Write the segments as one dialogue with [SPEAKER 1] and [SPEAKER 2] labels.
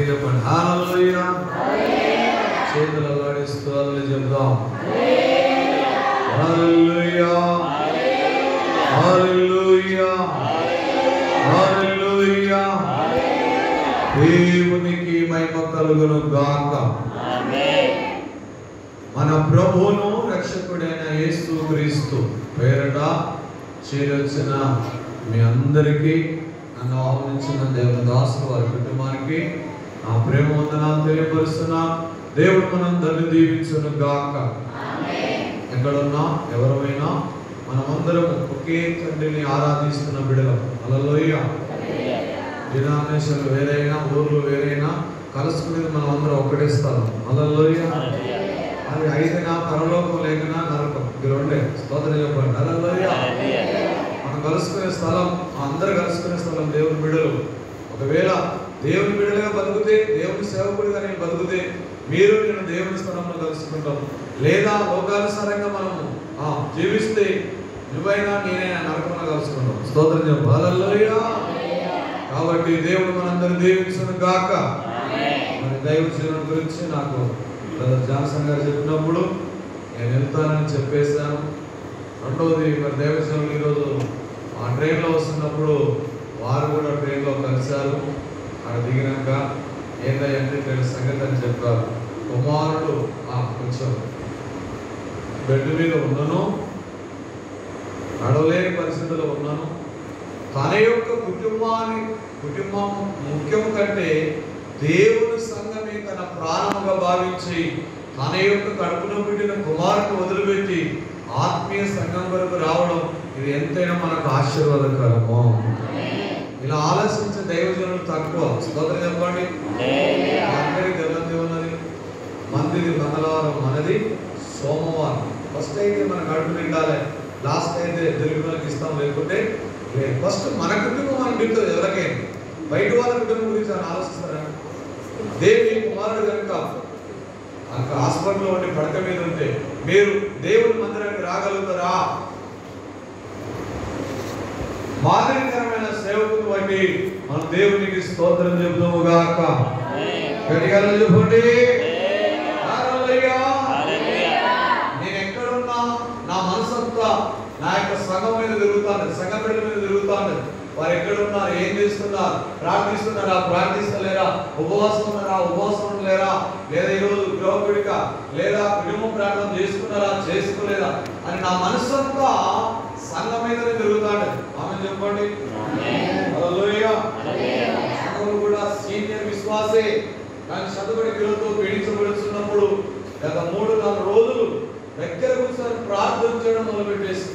[SPEAKER 1] గట్టిగా చెప్పండి హల్లెలూయా. చేతులు అల్లాడిస్తూ హల్లెలూయా చెప్దాం. హల్లెలూయా హల్లెలూయా హల్లెలూయా. దేవునికి మహిమ కలుగును గాక. మన ప్రభువును రక్షకుడైన యేసు క్రీస్తు పేరట చేరొచ్చిన మీ అందరికీ, నన్ను ఆహ్వానించిన దేవదాసు వారి కుటుంబానికి నా ప్రేమ వందనాలు తెలియపరుస్తున్నా. దేవుడు మనందరిని దీవించును గాక. ఎక్కడున్నా ఎవరైనా మనమందరం ఒకే తండ్రిని ఆరాధిస్తున్న బిడ్డలం. హల్లెలూయా. డినామినేషన్లు వేరైనా, ఊర్లు వేరైనా, కలుసుకునేది మనం అందరం ఒకటే స్థలం. హల్లెలూయా. అది అయితేనా పరలోకం లేకనా నరకం, ఇది రెండే. స్తోత్రం చెప్పండి. హల్లెలూయా. మనం కలుసుకునే స్థలం, అందరూ కలుసుకునే స్థలం దేవుని బిడ్డలు. ఒకవేళ దేవుని బిడ్డలుగా బతుకుతే, దేవుని సేవకుడిగా నేను బతుకుతే, మీరు నేను దేవుని స్థలంలో కలుసుకుంటాం. లేదా లోకానుసారంగా మనము జీవిస్తే నువ్వైనా నేనైనా నరకంలో కలుసుకుంటాం. స్తోత్రం చెప్పు. హల్లెలూయా. కాబట్టి దేవుడు మనందరూ దీవించును గాక. మరి దైవ జీవనం గురించి నాకు బ్రదర్ జాన్సన్ గారు చెప్పినప్పుడు నేను వెళ్తానని చెప్పేశాను. రెండవది, మరి దైవ జీవనం ఈరోజు ఆ ట్రైన్లో వస్తున్నప్పుడు వారు కూడా ట్రైన్లో కలిశారు. అక్కడ దిగినాక ఏంటంటే ట్రైన్ సంగతి అని చెప్పారు. కుమారుడు కొంచెం బెడ్ మీద ఉన్నాను, నడవలేని పరిస్థితుల్లో ఉన్నాను. తన యొక్క కుటుంబం ముఖ్యం కంటే దేవుని సంఘమే తన ప్రాణముగా భావించి తన యొక్క కడుపులో పుట్టిన కుమారుని వదిలిపెట్టి ఆత్మీయ సంఘం వరకు రావడం, ఇది ఎంతైనా మనకు ఆశీర్వాదకరము. ఇలా ఆలోచించే దైవజనులు తక్కువ. స్తోత్రం చెప్పండి. అందరికి తెల్లంది ఉన్నది, మందిది మంగళవారం, మనది సోమవారం. ఫస్ట్ అయితే మన కడుపు నిండాలి, లాస్ట్ అయితే తెలుగు వాళ్ళకి ఇస్తాం, లేకపోతే ఫస్ట్ మన కుటుంబం మనం నిండుతుంది. ఎవరికైనా బయట వాళ్ళ కుటుంబం గురించి అని ఆలోచిస్తారా? దేవి కుమారుడు కనుక హాస్పిటల్లో ఉండి పడక మీద ఉంటే మీరు దేవుని మందిరానికి రాగలుగుతారా? మాదిరికరమైన సేవకుని బట్టి మన దేవునికి స్తోత్రం చెబుతాము గాక. గట్టిగా చెప్పండి. నేను ఎక్కడున్నా నా మనసంతా నా యొక్క సంఘం మీద తిరుగుతాను, సంఘం బిడ్డల మీద తిరుగుతాను. వారు ఎక్కడున్నారు, ఏం చేస్తున్నారు, ప్రార్థిస్తున్నారా, ప్రార్థిస్తలేరా, ఉపవాసం ఉన్నారా, ఉపవాసం ఉండలేరా, లేదా ఈరోజు గృహకుడిక లేదా కుటుంబం ప్రార్థన చేసుకున్నారా, చేసుకోలేదా అని నా మనసంతా సంఘం మీదనే తిరుగుతాడు. ఆమె చెప్పండి. హల్లెలూయా. సంఘం కూడా సీనియర్ విశ్వాసే, కానీ శతబడి పిల్లలతో పీడించబడుతున్నప్పుడు గత 3-4 రోజులు దగ్గర కూర్చొని ప్రార్థన చేయడం మొదలుపెట్టేసి,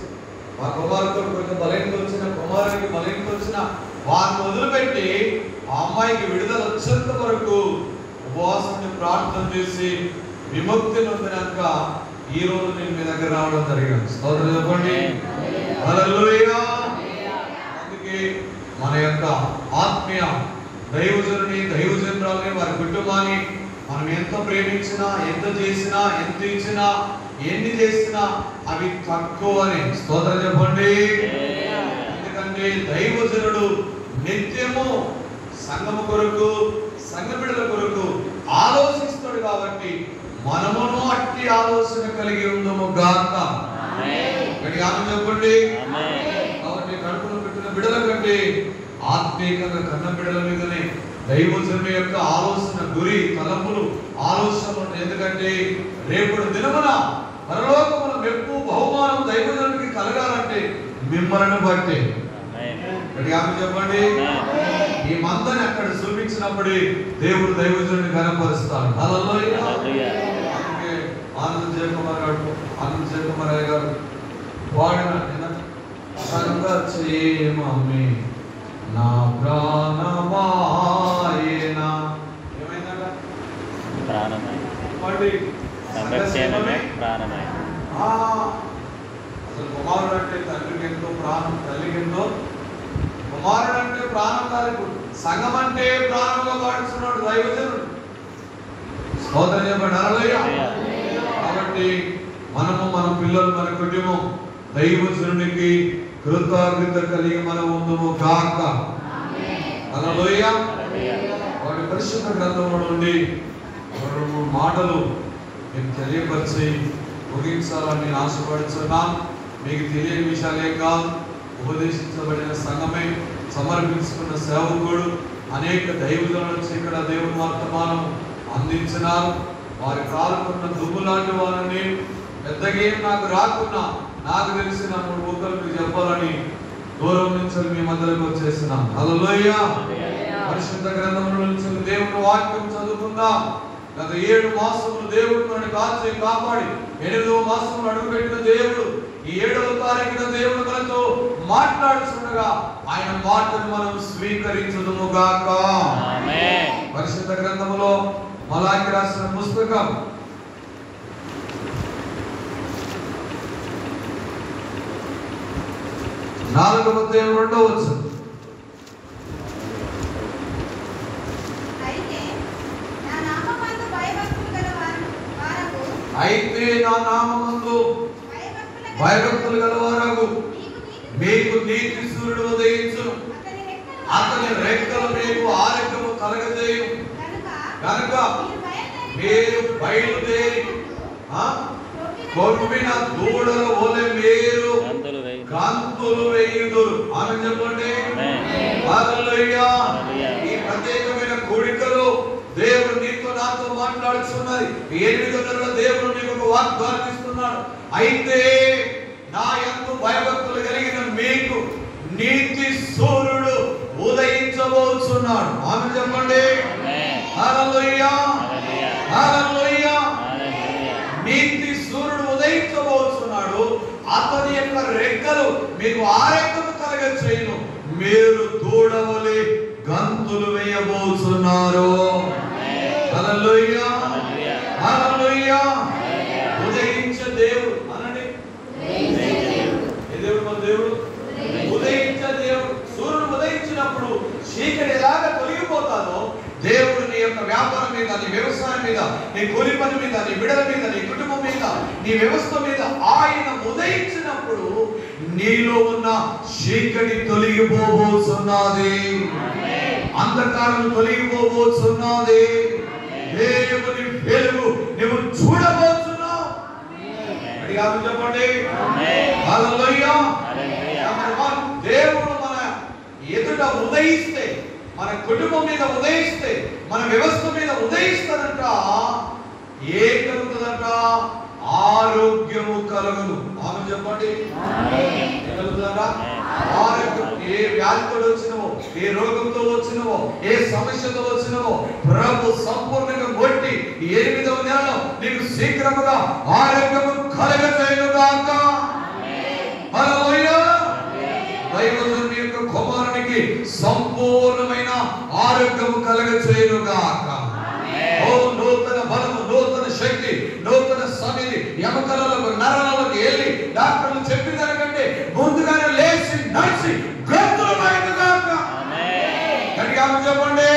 [SPEAKER 1] మా కుమారుతో కొంచెం బలహీనత వచ్చిన, కుమారునికి బలహీనత వచ్చిన వారిని వదిలిపెట్టి ఆ అమ్మాయికి విడుదల వచ్చేంత వరకు ఉపవాసం ప్రార్థన చేసి విముక్తి నొందినాక ఈ రోజు నేను మీ దగ్గర రావడం జరిగింది. స్తోత్రం చెప్పండి. హల్లెలూయా. అందుకే మన యొక్క ఆత్మీయ దైవజనుని, దైవజనురాలని, వారి కుటుంబాన్ని మనం ఎంత ప్రేమించినా, ఎంత చేసినా, ఎంత ఇచ్చినా, ఎన్ని చేసినా అవి తక్కువని. స్తోత్రం చెప్పండి. ఎందుకంటే దైవజనుడు నిత్యము సంఘము కొరకు, సంఘ బిడ్డల కొరకు ఆలోచిస్తాడు. కాబట్టి మనమును అట్టి ఆలోచన కలిగి ఉందము గాక. చెప్పండి. కాబట్టి కడుపులో పెట్టిన బిడ్డల కంటే ఆత్మీయంగా కన్న బిడ్డల మీదనే దైవజనుని యొక్క ఆలోచన, గురి, తలంపులు, ఆలోచనలు ఉంటాయి. ఎందుకంటే రేపటి దినమున పరలోకమున మెప్పు, బహుమానం దైవజనునికి కలగాలంటే మిమ్మల్ని బట్టి. చెప్పండి. ఈ మందని అక్కడ చూపించినప్పుడే దేవుడు దైవజనుని ఘనపరుస్తాడు. హల్లెలూయా. అందుకే ఆనంద్ జయకుమార్ గారు వాడిన సంగచేమమ్మి నా ప్రాణమాయన. ఏమైందట? అసలు కుమారుడు అంటే తండ్రికి ఎంతో ప్రాణం, తల్లికి ఎంతో. కుమారుడు అంటే ప్రాణం కాదు, సంఘం అంటే ప్రాణంగా పాటిస్తున్నాడు దైవజనుడు. స్తోత్రం చెప్పండి. హల్లెలూయా. కాబట్టి మనము, మన పిల్లలు, మన కుటుంబం దైవజనునికి కృతజ్ఞత కలిగి మనం ఉందుము గాక. హల్లెలూయా. కాబట్టి పరిశుద్ధ గ్రంథంలో నుండి రెండు మాటలు మీకు తెలియపరిచి ముగించాలని నేను ఆశపడుతున్నాను. మీకు తెలియని విషయాలే కాదు, ఉపదేశించబడిన సంఘమే, సమర్పించుకున్న సేవకుడు, అనేక దైవజనుల నుంచి ఇక్కడ దేవుని వర్తమానం అందించినారు. వారి కాలుకున్న దుమ్ము లాంటి వారిని పెద్దగా ఏం నాకు రాకున్నా నాకు తెలిసిన 3 ముక్కలు మీకు చెప్పాలని దూరం నుంచి మీ మధ్యలోకి వచ్చేస్తున్నాం. హల్లెలూయా. పరిశుద్ధ గ్రంథంలో నుంచి దేవుని వాక్యం చదువుకుందాం. గత 7 మాసములు దేవుడు మనల్ని కాచి కాపాడి 8వ మాసంలో అడుగుపెట్టిన దేవుడు ఈ 7వ తారీఖున దేవుడు మనతో మాట్లాడుతుండగా ఆయన మాటను మనం స్వీకరించుదుము గాక. ఆమేన్. పరిశుద్ధ గ్రంథములో మలాకి రాసిన పుస్తకం 4వ అధ్యాయం 2వ వచనం. అయితే నా నామమందు భయభక్తులు గలవారగు మీకు నీతి సూర్యుడు ఉదయించును, అతని రెక్కలు మీకు ఆరోగ్యము కలగజేయు. కనుక మీరు బయలుదేరి కొమ్మిన దూడల వలె మీరు గంతులు వేయుదురు. ఆమె చెప్పండి. హల్లెలూయా. ఈ ప్రత్యేకమైన కూడికలో దేవుడు నీతో నాతో మాట్లాడుతున్నది. 8వ నెలలో దేవుడు నీకు ఒక వాగ్దానం ఇస్తున్నాడు. అయితే నా యందు భయభక్తులు కలిగిన మీకు నీతి సూర్యుడు ఉదయించబోతున్నాడు. ఆమె చెప్పండి. హల్లెలూయా. హల్లెలూయా. నీతి సూర్యుడు ఉదయించబోతున్నాడు. అతని యొక్క రెక్కలు మీకు ఆరోగ్యం కలగచేయును. మీరు దూడవలె గంతులు వేయబోతున్నారు. హల్లెలూయా. హల్లెలూయా. ఉదయించే దేవుడు అనండి. ఏ దేవుడు? మన దేవుడు ఉదయించే దేవుడు. సూర్యుడు ఉదయించినప్పుడు చీకటి ఎలాగా తొలగిపోతాదో దేవుడు నీ యొక్క వ్యాపారం మీద, నీ వ్యవసాయం మీద, నీ కూలి పని మీద, నీ బిడ్డల మీద, నీ కుటుంబం మీద, నీ వ్యవస్థ మీద ఆయన ఉదయించినప్పుడు నీలో ఉన్న చీకటి తొలగిపోబోతున్నది, అంధకారం తొలగిపోబోతున్నది. దేవుని వెలుగు నువ్వు చూడబోతున్నావు. అడిగాము చెప్పండి. హల్లెలూయా. దేవుడు మన ఎదుట ఉదయిస్తే, మన కుటుంబం మీద ఉదయిస్తే, మన వ్యవస్థ మీద ఉదయిస్తాడంట. ఏం కలుగుతుందంట? ఆరోగ్యము కలుగును. ఆమె చెప్పండి. కలుగుతుందంట ఆరోగ్యం. ఏ వ్యాధితో వచ్చినవో, ఏ రోగంతో వచ్చినవో, ఏ సమస్యతో వచ్చినవో ప్రభు సంపూర్ణంగా కొట్టి 8వ నెలలో నీకు శీఘ్రముగా ఆరోగ్యము కలుగజేయుగాక. హల్లెలూయా. దైవజనుని యొక్క కుమారునికి సంపూర్ణమైన ఆరోగ్యము కలగచేయుగాక. ఓ నూతన బలము, నూతన శక్తి, నూతన సమితి ఎముకలకు నరాలకు వెళ్ళి డాక్టర్లు చెప్పిన దానికంటే ముందుగానే లేచి నడిచి గంతులు వేయుగాక. గట్టిగా చెప్పండి.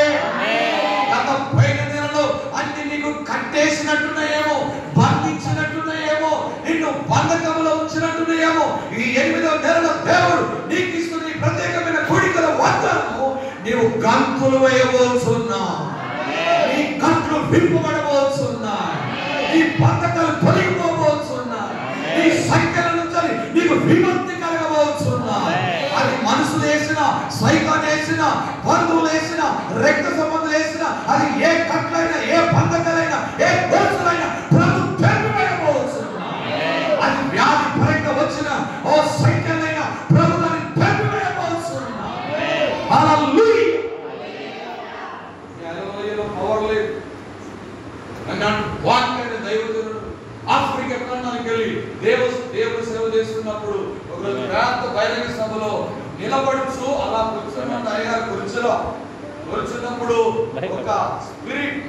[SPEAKER 1] గత పైన నెలలో అన్ని నీకు కట్టేసినట్టున్నాయేమో, బంధించినట్టున్నాయేమో, నిన్ను బంధకంలో ఉంచినట్టున్నాయేమో, ఈ 8వ నెలలో దేవుడు నీకు ఇస్తున్న ఈ ప్రత్యేకమైన కోడికల వాగ్దానము నీవు గంతులు వేయబోతున్నావు. నీ కట్లు విప్పబడబోతున్నాయి. నీ బంధకాలు తొలగిపోబోతున్నాయి. నీ సంఖ్యల నుంచి నీకు విముక్తి కలగబోతున్నాయి. అది మనుషులు వేసిన, సైతాన్ వేసిన, బంధువులు వేసిన, రక్త సంబంధులు వేసిన, అది ఏ కట్లైనా, ఏ బంధకాలైనా, ఏ గొలుసులైనా ప్రభు తెంపివేయబోతున్నాయి. అది వ్యాధి పరంగా వచ్చిన ఓ సంఖ్యలైనా ప్రభు దాన్ని తెంపివేయబోతున్నాయి. హల్లెలూయా. పవర్ లేదు అన్నాడు వాక్యాన్ని దైవజనుడు ఆఫ్రికా ఖండానికి వెళ్ళి దేవుడు సేవ చేస్తున్నప్పుడు ఒక పెద్ద బహిరంగ సభలో నిలబడుచు అలా కూర్చున్నాడు. అయ్యగారు కూర్చున్నప్పుడు ఒక స్పిరిట్,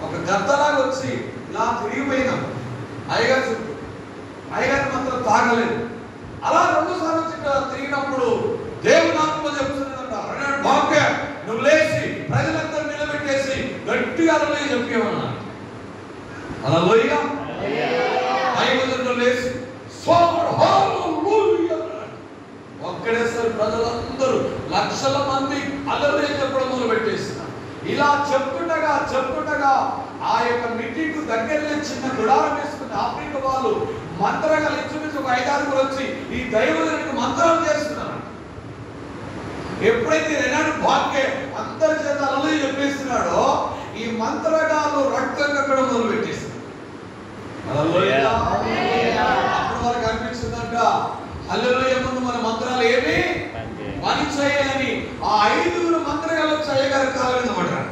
[SPEAKER 1] ఒక గద్దలాగా వచ్చి ఇలా తిరిగిపోయినా అయ్యగారు చుట్టూ. అయ్యగారు మాత్రం తాగలేదు. అలా 2 సార్లు తిరిగినప్పుడు దేవుడు ఆత్మ చెప్తున్నాడంట, అన్నాడు బాగా నువ్వు లేచి ప్రజలందరూ నిలబెట్టేసి గట్టిగా చెప్పేవన్నా. హల్లెలూయా. దైవజనుడు లేచి ఒక్కడేసారి ప్రజలందరూ లక్షల మంది అల్లరి చెప్పడం మొదలు పెట్టేస్తున్నారు. ఇలా చెప్తుంటే చెప్పుకుండగా ఆ యొక్క మీటింగ్ దగ్గరలో చిన్న గుడారం వేసుకుని ఆఫ్రికా వాళ్ళు మంత్రగాలు ఇంచుమించు ఒక 5-6 వచ్చి ఈ దైవజనుడికి మంత్రాలు చేస్తున్నారు. ఎప్పుడైతే రెనాడు బాక్కే అందరి చేత అలలు చెప్పేస్తున్నాడో ఈ మంత్రగాలు రక్తం కక్కడం మొదలు పెట్టేస్తారు. అప్పుడు వాళ్ళకి అనిపించిందంట, హల్లెలూయా, ముందు మన మంత్రాలు ఏమి పని చేయాలని ఆ 5 మంత్రగాలు వచ్చి అయ్యగారు కాలం మీద పడ్డారు.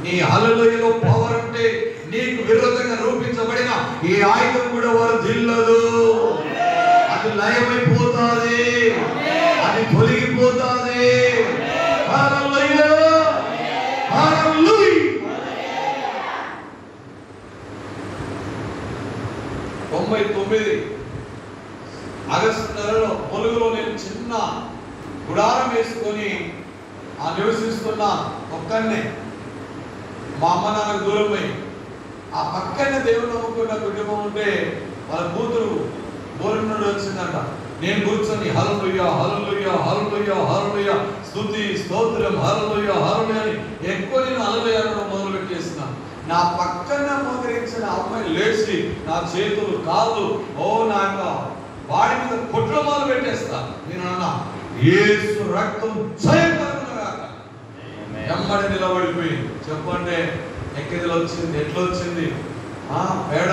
[SPEAKER 1] నీ హల్లెలూయాలో పవర్ ఉంటే నీకు విరోధంగా రూపించబడిన ఈ ఆయుధం కూడా వారు దిల్లదు, అది లయమైపోతాది, అది తొలగిపోతాది. హల్లెలూయా, హల్లెలూయా. 99 ఆగస్టు నెలలో ములుగులో నేను చిన్న గుడారం వేసుకొని ఆ నివసిస్తున్న ఒక్కనే, మా అమ్మ నాన్నకు దూరం పోయి ఆ పక్కనే దేవుడు నమ్ముకున్న కుటుంబం ఉంటే వాళ్ళ కూతురు దూరం నుండి వచ్చిందంట. నేను కూర్చొని హల్లెలూయా హల్లెలూయా హల్లెలూయా హల్లెలూయా స్తుతి స్తోత్రం హల్లెలూయా హల్లెలూయా అని ఎక్కువ నేను హల్లెలూయా అనడం మొదలు పెట్టేస్తున్నా. నా పక్కన మోకరించిన అమ్మాయి లేచి నా చేతులు కాళ్ళు నాయన వాడి మీద కొట్లు మొదలు పెట్టేస్తా. నేను అన్నా, యేసు రక్తం జయకరుగాక. ఎమ్మడి నిలబడిపోయి చెప్పండి, ఎక్కిదిలో వచ్చింది, ఎట్లా వచ్చింది? పేడ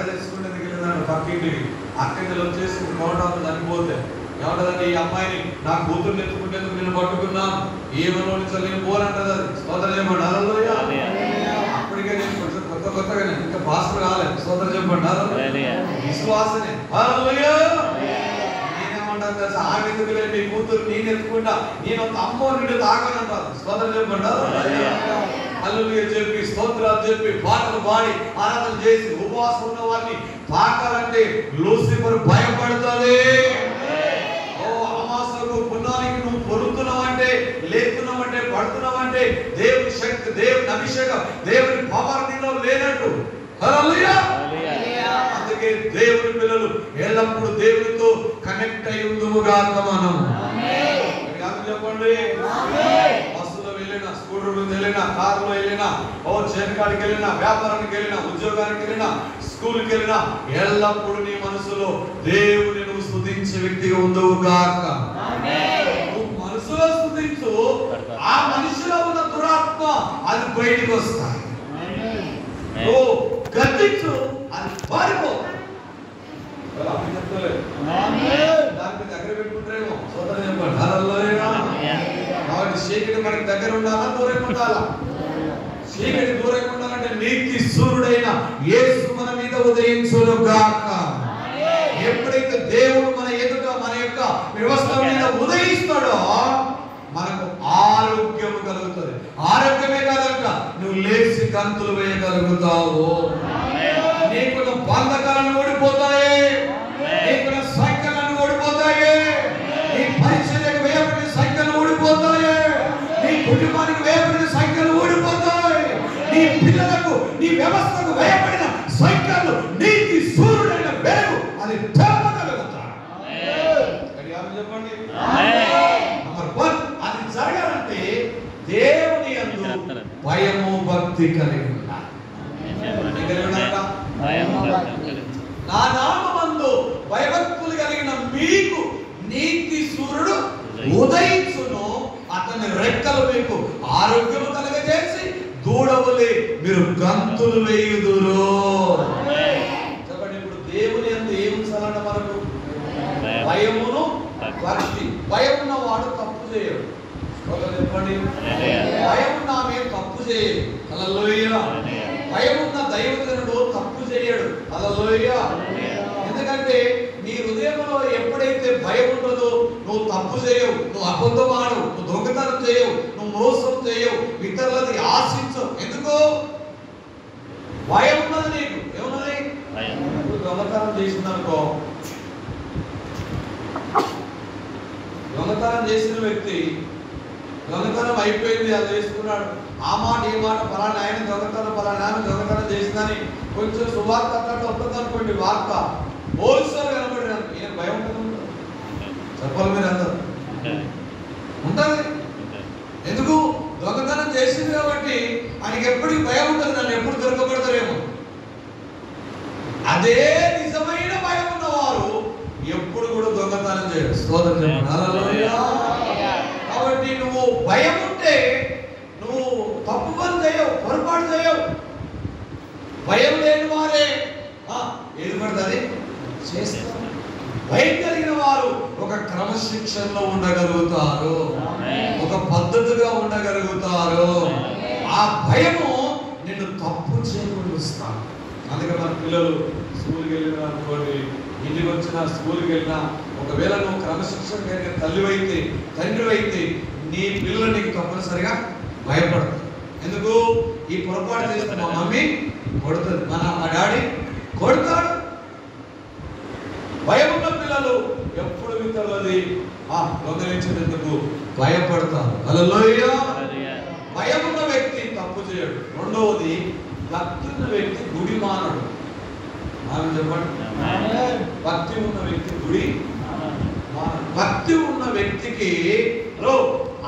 [SPEAKER 1] తెచ్చుకుంటే వెళ్ళిందండి పక్కింటికి. అక్కడికి వచ్చేసి కోటాలు చనిపోతే ఏమంటదండి, ఈ అమ్మాయిని నా కూతుర్ని ఎత్తుకుంటేందుకు నేను పట్టుకున్నాను, ఏమనో నుంచి నేను పోనంటది. అది సోదరు చెప్పండి హల్లెలూయా. అప్పటికే నేను కొంచెం కొత్తగా ఇంకా పాస్టర్ కాలేదు. సోదరు చెప్పండి హల్లెలూయా. విశ్వాసనే హల్లెలూయా. నేనేమంటాను తెలుసా, ఆమె ఎందుకులే మీ కూతురు నేను ఎత్తుకుంటా, నేను ఒక అమ్మో నుండి తాగనంటారు. సోదరు చెప్పండి హల్లెలూయా. హల్లెలూయా చెప్పి స్తోత్రాలు చెప్పి పాటలు పాడి ఆరాధన చేసి ఉపవాసం ఉన్న వారిని తాకాలంటే లూసిఫర్ భయపడుతుంది. అమాసకు పున్నానికి నువ్వు పొరుతున్నావంటే, లేస్తున్నావంటే, పడుతున్నావంటే దేవుని శక్తి, దేవుని అభిషేకం, దేవుని పవర్ నీలో లేనట్టు. హల్లెలూయా. అందుకే దేవుని పిల్లలు ఎల్లప్పుడూ దేవునితో కనెక్ట్ అయి ఉందుముగాక. మనం చెప్పండి, బస్సులో వెళ్ళినా, స్కూటర్ మీద వెళ్ళినా, కారులో వెళ్ళినా, చేనుకాడికి వెళ్ళినా, వ్యాపారానికి వెళ్ళినా, ఉద్యోగానికి వెళ్ళినా, స్కూల్కి వెళ్ళినా ఎల్లప్పుడూ నీ మనసులో దేవుని నువ్వు స్తుతించే వ్యక్తిగా ఉందువుగాక. నువ్వు మనసులో స్తుతించు, ఆ మనిషిలో ఉన్న దురాత్మ అది బయటికి వస్తాయి. నువ్వు గద్దించు, అది పారిపోతాయి. దానికి దగ్గర పెట్టుకుంటారేమో. సోదరు చెప్పండి హల్లెలూయా. కాబట్టి చీకటి మనకి దగ్గర ఉండాలా, దూరంగా ఉండాలా? చీకటి దూరంగా ఉండాలంటే నీతి సూర్యుడైన యేసు మన మీద ఉదయించును గాక. ఎప్పుడైతే దేవుడు మన ఎదుట మన యొక్క వ్యవస్థ మీద ఉదయిస్తాడో మనకు ఆరోగ్యం కలుగుతుంది. ఆరోగ్యమే కాదంట, నువ్వు లేచి గంతులు వేయగలుగుతావు. నీకున్న బంధకాలను ఓడిపోతాయి, నీకున్న సంఖ్యలను ఓడిపోతాయి, నీ పరిచర్యకు వేయబడిన సంఖ్యలు ఓడిపోతాయి, నీ కుటుంబానికి వేయబడిన సంఖ్యలు ఓడిపోతాయి, నీ పిల్లలకు నీ వ్యవస్థకు వేయబడిన సంఖ్యలు నీతి సూర్యుడైన వెలుగు అది తెలవగలుగుతాయి. చెప్పండి. నంబర్ 1 అది జరగాలంటే దేవుని యందు భయము భక్తి కలిగి ఉండాలి. నా నామమందు భయభక్తులు కలిగిన మీకు నీతి సూర్యుడు ఉదయించును, అతని రెక్కలు మీకు ఆరోగ్యము కలగజేసి దూడవలే మీరు గంతులు వేయుదురు. చెప్పండి, ఇప్పుడు దేవుని యందు ఏం ఉంచాలంట మనకు? భయమును భక్తి. భయం ఉన్నవాడు తప్పు చేయడు. చెప్పండి, భయం ఉన్న ఆమె తప్పు చేయడు. హల్లెలూయా. భయం ఉన్న దైవజనుడు తప్పు చేయడు. హల్లెలూయా. ఎందుకంటే నీ హృదయంలో ఎప్పుడైతే భయం ఉంటుందో నువ్వు తప్పు చేయవు, నువ్వు అబద్ధం ఆడవు, నువ్వు దొంగతనం చేయవు, నువ్వు మోసం చేయవు, ఇతరులది ఆశించవు. ఎందుకు? భయం ఉన్నది నీకు. ఏమున్నది? దొంగతనం చేసిందనుకో, దొంగతనం చేసిన వ్యక్తి దొంగతనం అయిపోయింది, అది వేసుకున్నాడు, ఆ మాట ఈ మాట పలానా ఆయన దొంగతనం పలానా ఆమె దొంగతనం చేసిందని కొంచెం సువార్త అన్నట్టు వస్తుంది అనుకోండి, వార్త పోలీసులు కనబడినారు, ఈయన భయం ఉంటుంది. చెప్పాలి మీరు అందరూ. ఉంటుంది. ఎందుకు? దొంగతనం చేసింది కాబట్టి ఆయనకి ఎప్పటికి భయం ఉంటుంది, నన్ను ఎప్పుడు దొరకబడతారేమో. అదే నిజమైన భయం ఉన్నవారు ఎప్పుడు కూడా దొంగతనం చేయరు. స్తోత్రం చెప్పండి. హల్లెలూయా. కాబట్టి నువ్వు భయం ఉంటే నువ్వు తప్పు పని చేయవు, పొరపాటు చేయవు. భయం లేని వారే ఏది పడుతుంది చేస్తారు. భయం కలిగిన వారు ఒక క్రమశిక్షణలో ఉండగలుగుతారు, ఒక పద్ధతిగా ఉండగలుగుతారు. ఆ భయము నిన్ను తప్పు చేయకుండా. అందుకే మన పిల్లలు స్కూల్కి వెళ్ళినా అనుకోండి, ఇంటికి వచ్చినా స్కూల్కి వెళ్ళినా, ఒకవేళ నువ్వు క్రమశిక్షణ కలిగిన తల్లివైతే తండ్రివైతే నీ పిల్లలు నీకు తప్పనిసరిగా భయపడతారు. ఎందుకు? ఈ పొరపాటు చేస్తే మా మమ్మీ కొడుతుంది, మా డాడీ కొడతాడు. భయం ఉన్న పిల్లలు ఎప్పుడు విత్తలది దొంగలించేందుకు భయపడతారు. హల్లెలూయా. భయం ఉన్న వ్యక్తి తప్పు చేయడు. రెండవది, భక్తి ఉన్న వ్యక్తి గుడి మానడు. చెప్పండి. భక్తి ఉన్న వ్యక్తి గుడి మానడు. భక్తి ఉన్న వ్యక్తికి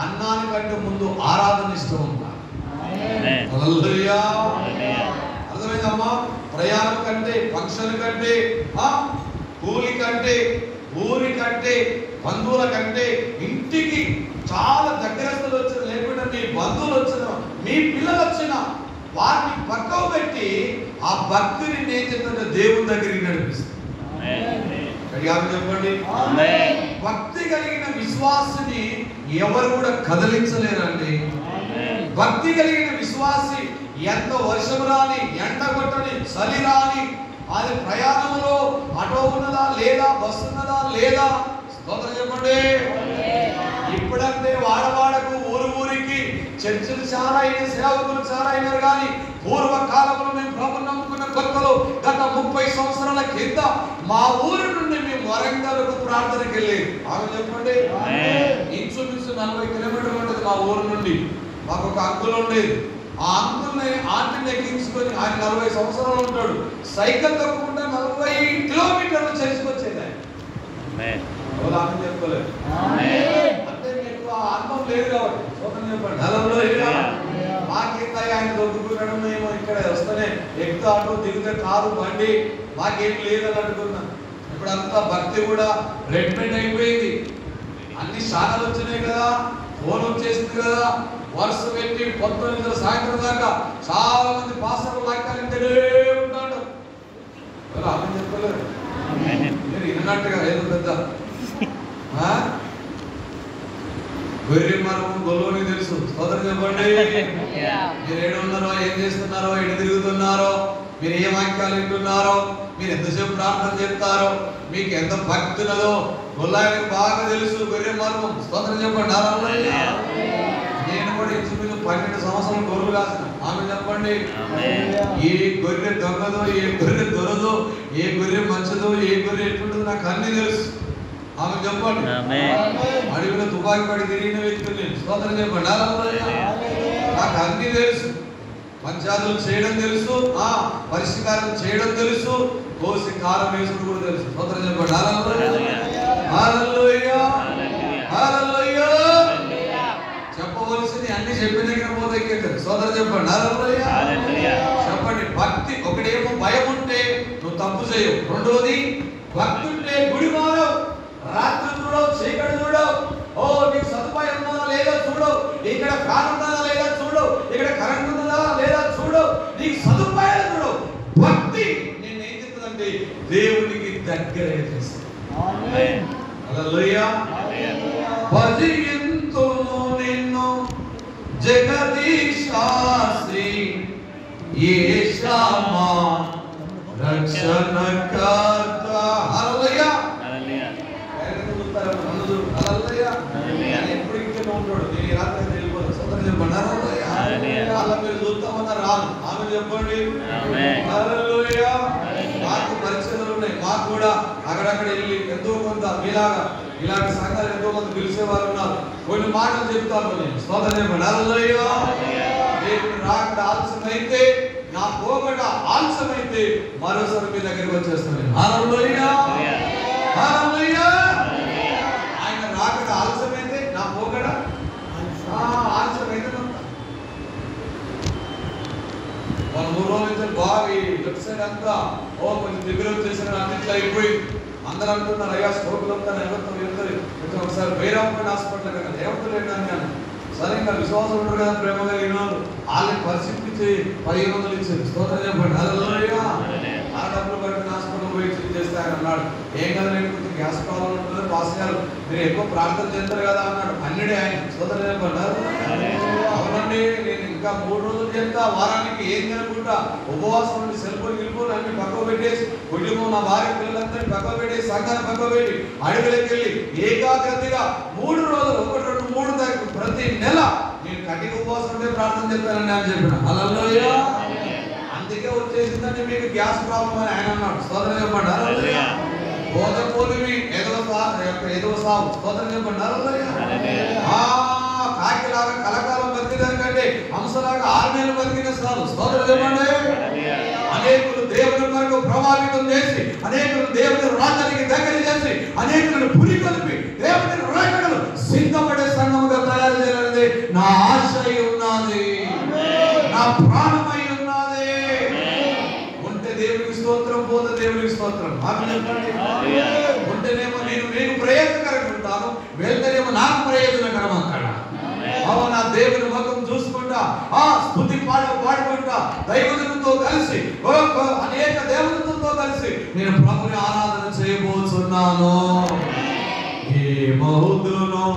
[SPEAKER 1] అన్నానికంటే ముందు ఆరాధన ఇష్టం ఉంటారు. హల్లెలూయా. అర్థమైందమ్మా? ప్రయాణం కంటే, ఫంక్షన్ కంటే, కూలి కంటే, ఊరి కంటే, బంధువుల కంటే, ఇంటికి చాలా దగ్గరస్తులు వచ్చిన, లేకుండా మీ బంధువులు వచ్చిన, మీ పిల్లలు వచ్చిన వారిని పక్కకు పెట్టి ఆ భక్తిని నేను చెప్తున్న దేవుని దగ్గరికి నడిపిస్తాను. చెప్పండి. భక్తి కలిగిన విశ్వాసిని ఎవరు కూడా కదిలించలేరండి. భక్తి కలిగిన విశ్వాసి ఎంత వర్షం రాని, ఎండ కొట్టని, చలి రాని, అది ప్రయాణంలో ఆటో ఉన్నదా లేదా, బస్సు ఉన్నదా లేదా, స్తోత్రం చెప్పండి. ఇప్పుడంటే వాడవాడకు, ఊరికి చర్చలు చాలా అయినాయి, సేవకులు చాలా అయినారు. కానీ పూర్వకాలంలో మేము ప్రభువుని నమ్ముకున్న కొత్తలో గత 30 సంవత్సరాల కింద మా ఊరు నుండి మేము వరంగల్కు ప్రార్థనకి వెళ్ళేది. ఆమె చెప్పండి. ఇంచుమించు 40 కిలోమీటర్లు ఉంటుంది మా ఊరు నుండి. మాకు ఒక అంకుల్ ఉండేది. ఆ అంకుల్ని ఆంటీని ఎక్కించుకొని, ఆయన 40 సంవత్సరాలు ఉంటాడు, సైకిల్ తప్పకుండా 40 కిలోమీటర్లు చర్చకొచ్చేది ఆయన. ఆమె చెప్పుకోలేదు అంటే మీకు ఆ అనుభవం లేదు కాబట్టి. చూడండి చెప్పండి. మాకేంత ఆయన దొరుకుతున్నాడు, మేము ఇక్కడ వస్తేనే ఎక్కువ ఆటో, దిగుతే కారు, బండి, మాకేం లేదని అనుకున్నాం. ఇప్పుడు అంతా భక్తి కూడా రెడీమేడ్ అయిపోయింది. అన్ని శాఖలు వచ్చినాయి కదా, ఫోన్ వచ్చేసింది కదా, వరుస పెట్టి పొద్దున్న సాయంత్రం దాకా చాలా మంది పాస్టర్లు వాక్యాలు ఉంటాడు. ఆమె చెప్పలేదు, మీరు విన్నట్టుగా ఏదో పెద్ద గొర్రె మరము గొల్లోని తెలుసు. స్తోత్రం చెప్పండి. మీరు ఏడు ఉన్నారో, ఏం చేస్తున్నారో, ఎటు తిరుగుతున్నారో, మీరు ఏ వాక్యాలు వింటున్నారో, మీరు ఎంతసేపు ప్రార్థన చేస్తారో, మీకు ఎంత భక్తి ఉన్నదో గొల్లాయనకు బాగా తెలుసు. గొర్రె మర్మం. స్తోత్రం చెప్పండి. నేను కూడా ఇంచుమించు 12 సంవత్సరాలు గొర్రెలు కాసిన. ఆమె చెప్పండి. ఏ గొర్రె దొంగదో, ఏ గొర్రె దొరదో, ఏ గొర్రె మంచిదో, ఏ గొర్రె ఎట్లుంటుందో నాకు అన్ని తెలుసు. ఆమె చెప్పండి. అడవిలో తుపాకి పడి తిరిగిన వ్యక్తులు నేను. స్తోత్రం చెప్పండి. నాకు అన్ని తెలుసు. పంచాదులు చేయడం తెలుసు, పరిష్కారం చేయడం తెలుసు, కోసి కారం వేసుడు కూడా తెలుసు. స్తోత్రం చెప్పండి. హల్లెలూయా. హల్లెలూయా. చెప్పవలసింది అన్ని చెప్పిన దగ్గర పోతే ఎక్కేటారు. స్తోత్రం చెప్పండి. హల్లెలూయా. చెప్పండి. భక్తి ఒకటేమో భయం ఉంటే నువ్వు తప్పు చేయవు. రెండోది భక్తి ఉంటే గుడి మారవు, రాత్రి చూడవు, చీకటి చూడవు. నీకు సదుపాయం ఉన్నదా లేదా చూడవు, ఇక్కడ ఫ్యాన్ ఉన్నదా లేదా చూడవు, ఇక్కడ కరెంట్ ఉన్నదా లేదా చూడవు, నీకు సదుపాయాలు చూడవు. భక్తి నేనేం చెప్తుందంటే దేవునికి దగ్గర చేస్తుంది. హల్లెలూయా. భజింతును నిన్ను జగదీశాసి యేషమా రక్షణకర్త. హల్లెలూయా. ఎప్పుడు ఇక్కడ ఉంటాడు, నేను ఈ రాత్రి వెళ్ళిపోతాను. సోదరు చెప్పండి. వాళ్ళ మీరు చూస్తామన్నా రాను. ఆమె చెప్పండి. హల్లెలూయా. మాకు పరిచయాలు ఉన్నాయి. మాకు కూడా అక్కడక్కడ వెళ్ళి ఎంతో కొంత మీలాగా ఇలాంటి సంఘాలు ఎంతో మంది పిలిచేవారు ఉన్నారు. కొన్ని మాటలు చెప్తాను నేను. స్తోత్రం చెప్పండి. హల్లెలూయా. దేవుని రాకడ ఆలస్యమైతే, నా పోగడ ఆలస్యమైతే మరోసారి మీ దగ్గరికి వచ్చేస్తాను. హల్లెలూయా. హల్లెలూయా. ఆయన రాకడ ఆలస్యమైతే, నా పోగడ బావి లెఫ్ట్ సైడ్ అంతా కొంచెం దగ్గర వచ్చేసిన అన్నిట్లో అయిపోయింది. అందరూ అంటున్నారు అయ్యా స్ట్రోకులు అంతా ఎవరితో వెళ్తుంది. కొంచెం ఒకసారి బైరాంపేట హాస్పిటల్ కదా ఏమవుతలేదు అని సరే ఇంకా విశ్వాసం ఉంటారు కదా, ప్రేమ కలిగిన వాళ్ళు వాళ్ళని పరిస్థితి 1500 ఇచ్చారు. స్తోత్రం చెప్పండి. ఆ డబ్బులు పట్టిన హాస్పిటల్ పోయి చెక్ చేస్తే ఆయన అన్నాడు, ఏం కదా నేను కొంచెం గ్యాస్ ప్రాబ్లం ఉంటుంది పాస్ గారు, మీరు ఎక్కువ ప్రార్థన చేస్తారు కదా అన్నాడు. అన్నిడే ఆయన. స్తోత్రం చెప్పండి. అవునండి, నేను ఇంకా 3 రోజులు చేస్తా, వారానికి ఏం తినకుండా ఉపవాసం నుండి సెల్ ఫోన్ గిల్ఫోన్ అన్ని పక్కకు పెట్టేసి, కుటుంబం నా భార్య పిల్లలందరినీ పక్కకు పెట్టేసి, సంఘాన్ని పక్కకు పెట్టి అడవులకు వెళ్ళి ఏకాగ్రతగా 3 రోజులు 1, 2, 3 తారీఖు ప్రతి నెల నేను కఠిన ఉపవాసం ఉంటే ప్రార్థన చేస్తానని అని చెప్పిన. హల్లెలూయా. అందుకే వచ్చేసిందంటే మీకు గ్యాస్ ప్రాబ్లం అని ఆయన అన్నాడు. స్తోత్రం చెప్పండి. హల్లెలూయా. బోధపోలివి ఎదవ సావు. స్తోత్రం చెప్పండి. హల్లెలూయా. కాకిలాగా కలకాలం బతికేదానికంటే హంసలాగా 6 నెలలు బతికిన సాలు. స్తోత్రం చెప్పండి. అనేకులు దేవుని వరకు ప్రభావితం చేసి, అనేకులు దేవుని రాజ్యానికి దగ్గర చేసి, అనేకులను పురికొల్పి దేవుని రేఖలు సిద్ధపడే సంఘముగా తయారు చేయాలనేది నా ఆశై ఉన్నది, నా ప్రాణమై ఉన్నది. ఉంటే దేవునికి స్తోత్రం, పోతే దేవునికి స్తోత్రం. ఉంటేనేమో నేను ప్రయోజనకరంగా ఉంటాను, వెళ్తేనేమో నాకు ప్రయోజనకరం. అక్కడ నా దేవుని ముఖం చూసుకుంటా స్తుతి పాడుకుంటా దైవజనులతో కలిసి అనేక దేవతలతో కలిసి నేను ప్రభుని ఆరాధన చేయబోతున్నాను. ఏమవుదునో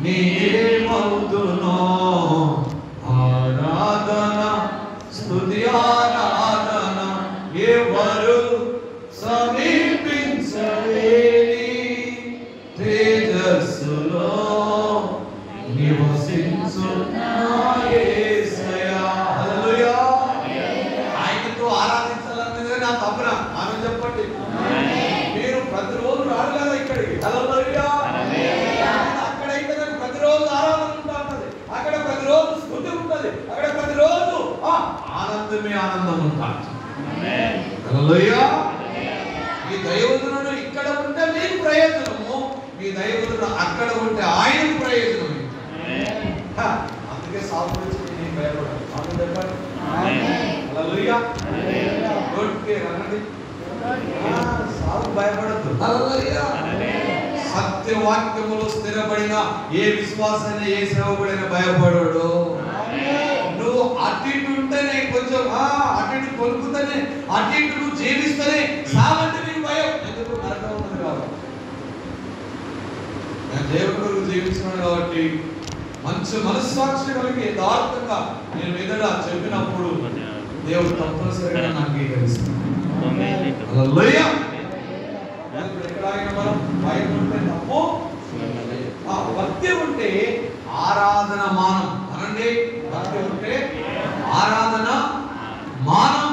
[SPEAKER 1] నీమవుదునో ఆరాధన స్తుతి ఆరాధన ఎవరు సమీపించలేని తేజస్సులో నివసించు నా యేసయ్యా. హల్లెలూయా. ఆయనతో ఆరాధించాలనేది నా తపన. ఆమె చెప్పండి. మీరు ప్రతిరోజు రాడు కదా ఇక్కడికి. హల్లెలూయా. అక్కడైతే ప్రతిరోజు ఆరాధన ఉంటుంది, అక్కడ ప్రతిరోజు స్తుతి ఉంటుంది, అక్కడ ప్రతిరోజు ఆనందమే ఆనందం ఉంటుంది. హల్లెలూయా. ఈ దైవజనుడు ఇక్కడ ఉంటే మీకు ప్రయోజనము, మీ దైవజనుడు అక్కడ ఉంటే ఆయనకు ప్రయోజనం. అందుకే సాగు గురించి నేను భయపడాలి. అవును చెప్పండి. హల్లెలూయా. సాగు భయపడద్దు. హల్లెలూయా. సత్యవాక్యములో స్థిరపడిన ఏ విశ్వాసాన్ని ఏ సేవకుడైనా భయపడడు. నువ్వు అటు ఇటు ఉంటేనే కొంచెం అటు ఇటు కొనుక్కుతేనే అటు ఇటు నువ్వు జీవిస్తేనే సావంటే నీకు భయం. ఎందుకు? నరకం ఉన్నది కాబట్టి. నేను దేవుని కొరకు జీవిస్తున్నాను కాబట్టి మంచి మనస్సాక్షి కలిగి యథార్థంగా నేను ఎదుట చెప్పినప్పుడు దేవుడు తప్పనిసరిగా నాకు అంగీకరిస్తాడు. హల్లెలూయా. ఎక్కడైనా మనం భయం ఉంటే తప్పు, భక్తి ఉంటే ఆరాధన మానం అనండి. భక్తి ఉంటే ఆరాధన మానం.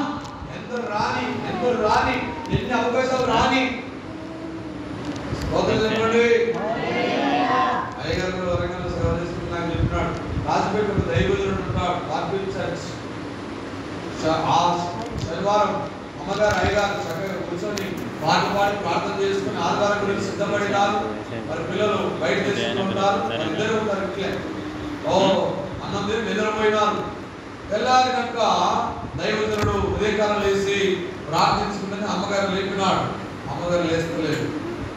[SPEAKER 1] ఎందరు రాని ఎన్ని అవకాశాలు రాని చెప్పండి. అయ్యగారు వరంగల్ సేవ చేసుకుంటున్నాను చెప్తున్నాడు. రాజపేట ఒక దైవజనుడు ఉంటాడు, కార్పొరేట్ చర్చ్. శనివారం అమ్మగారు అయ్యగారు చక్కగా కూర్చొని పాటలు పాడి ప్రార్థన చేసుకుని ఆదివారం గురించి సిద్ధపడినారు. మరి పిల్లలు బయట చేసుకుంటారు, ఇద్దరు ఉంటారు ఇంట్లో. అన్నం తిని నిద్రపోయినారు. తెల్లారినాక దైవజనుడు ఉదయకాలం లేచి ప్రార్థించుకుంటే అమ్మగారు లేపినాడు. అమ్మగారు లేస్తలేదు,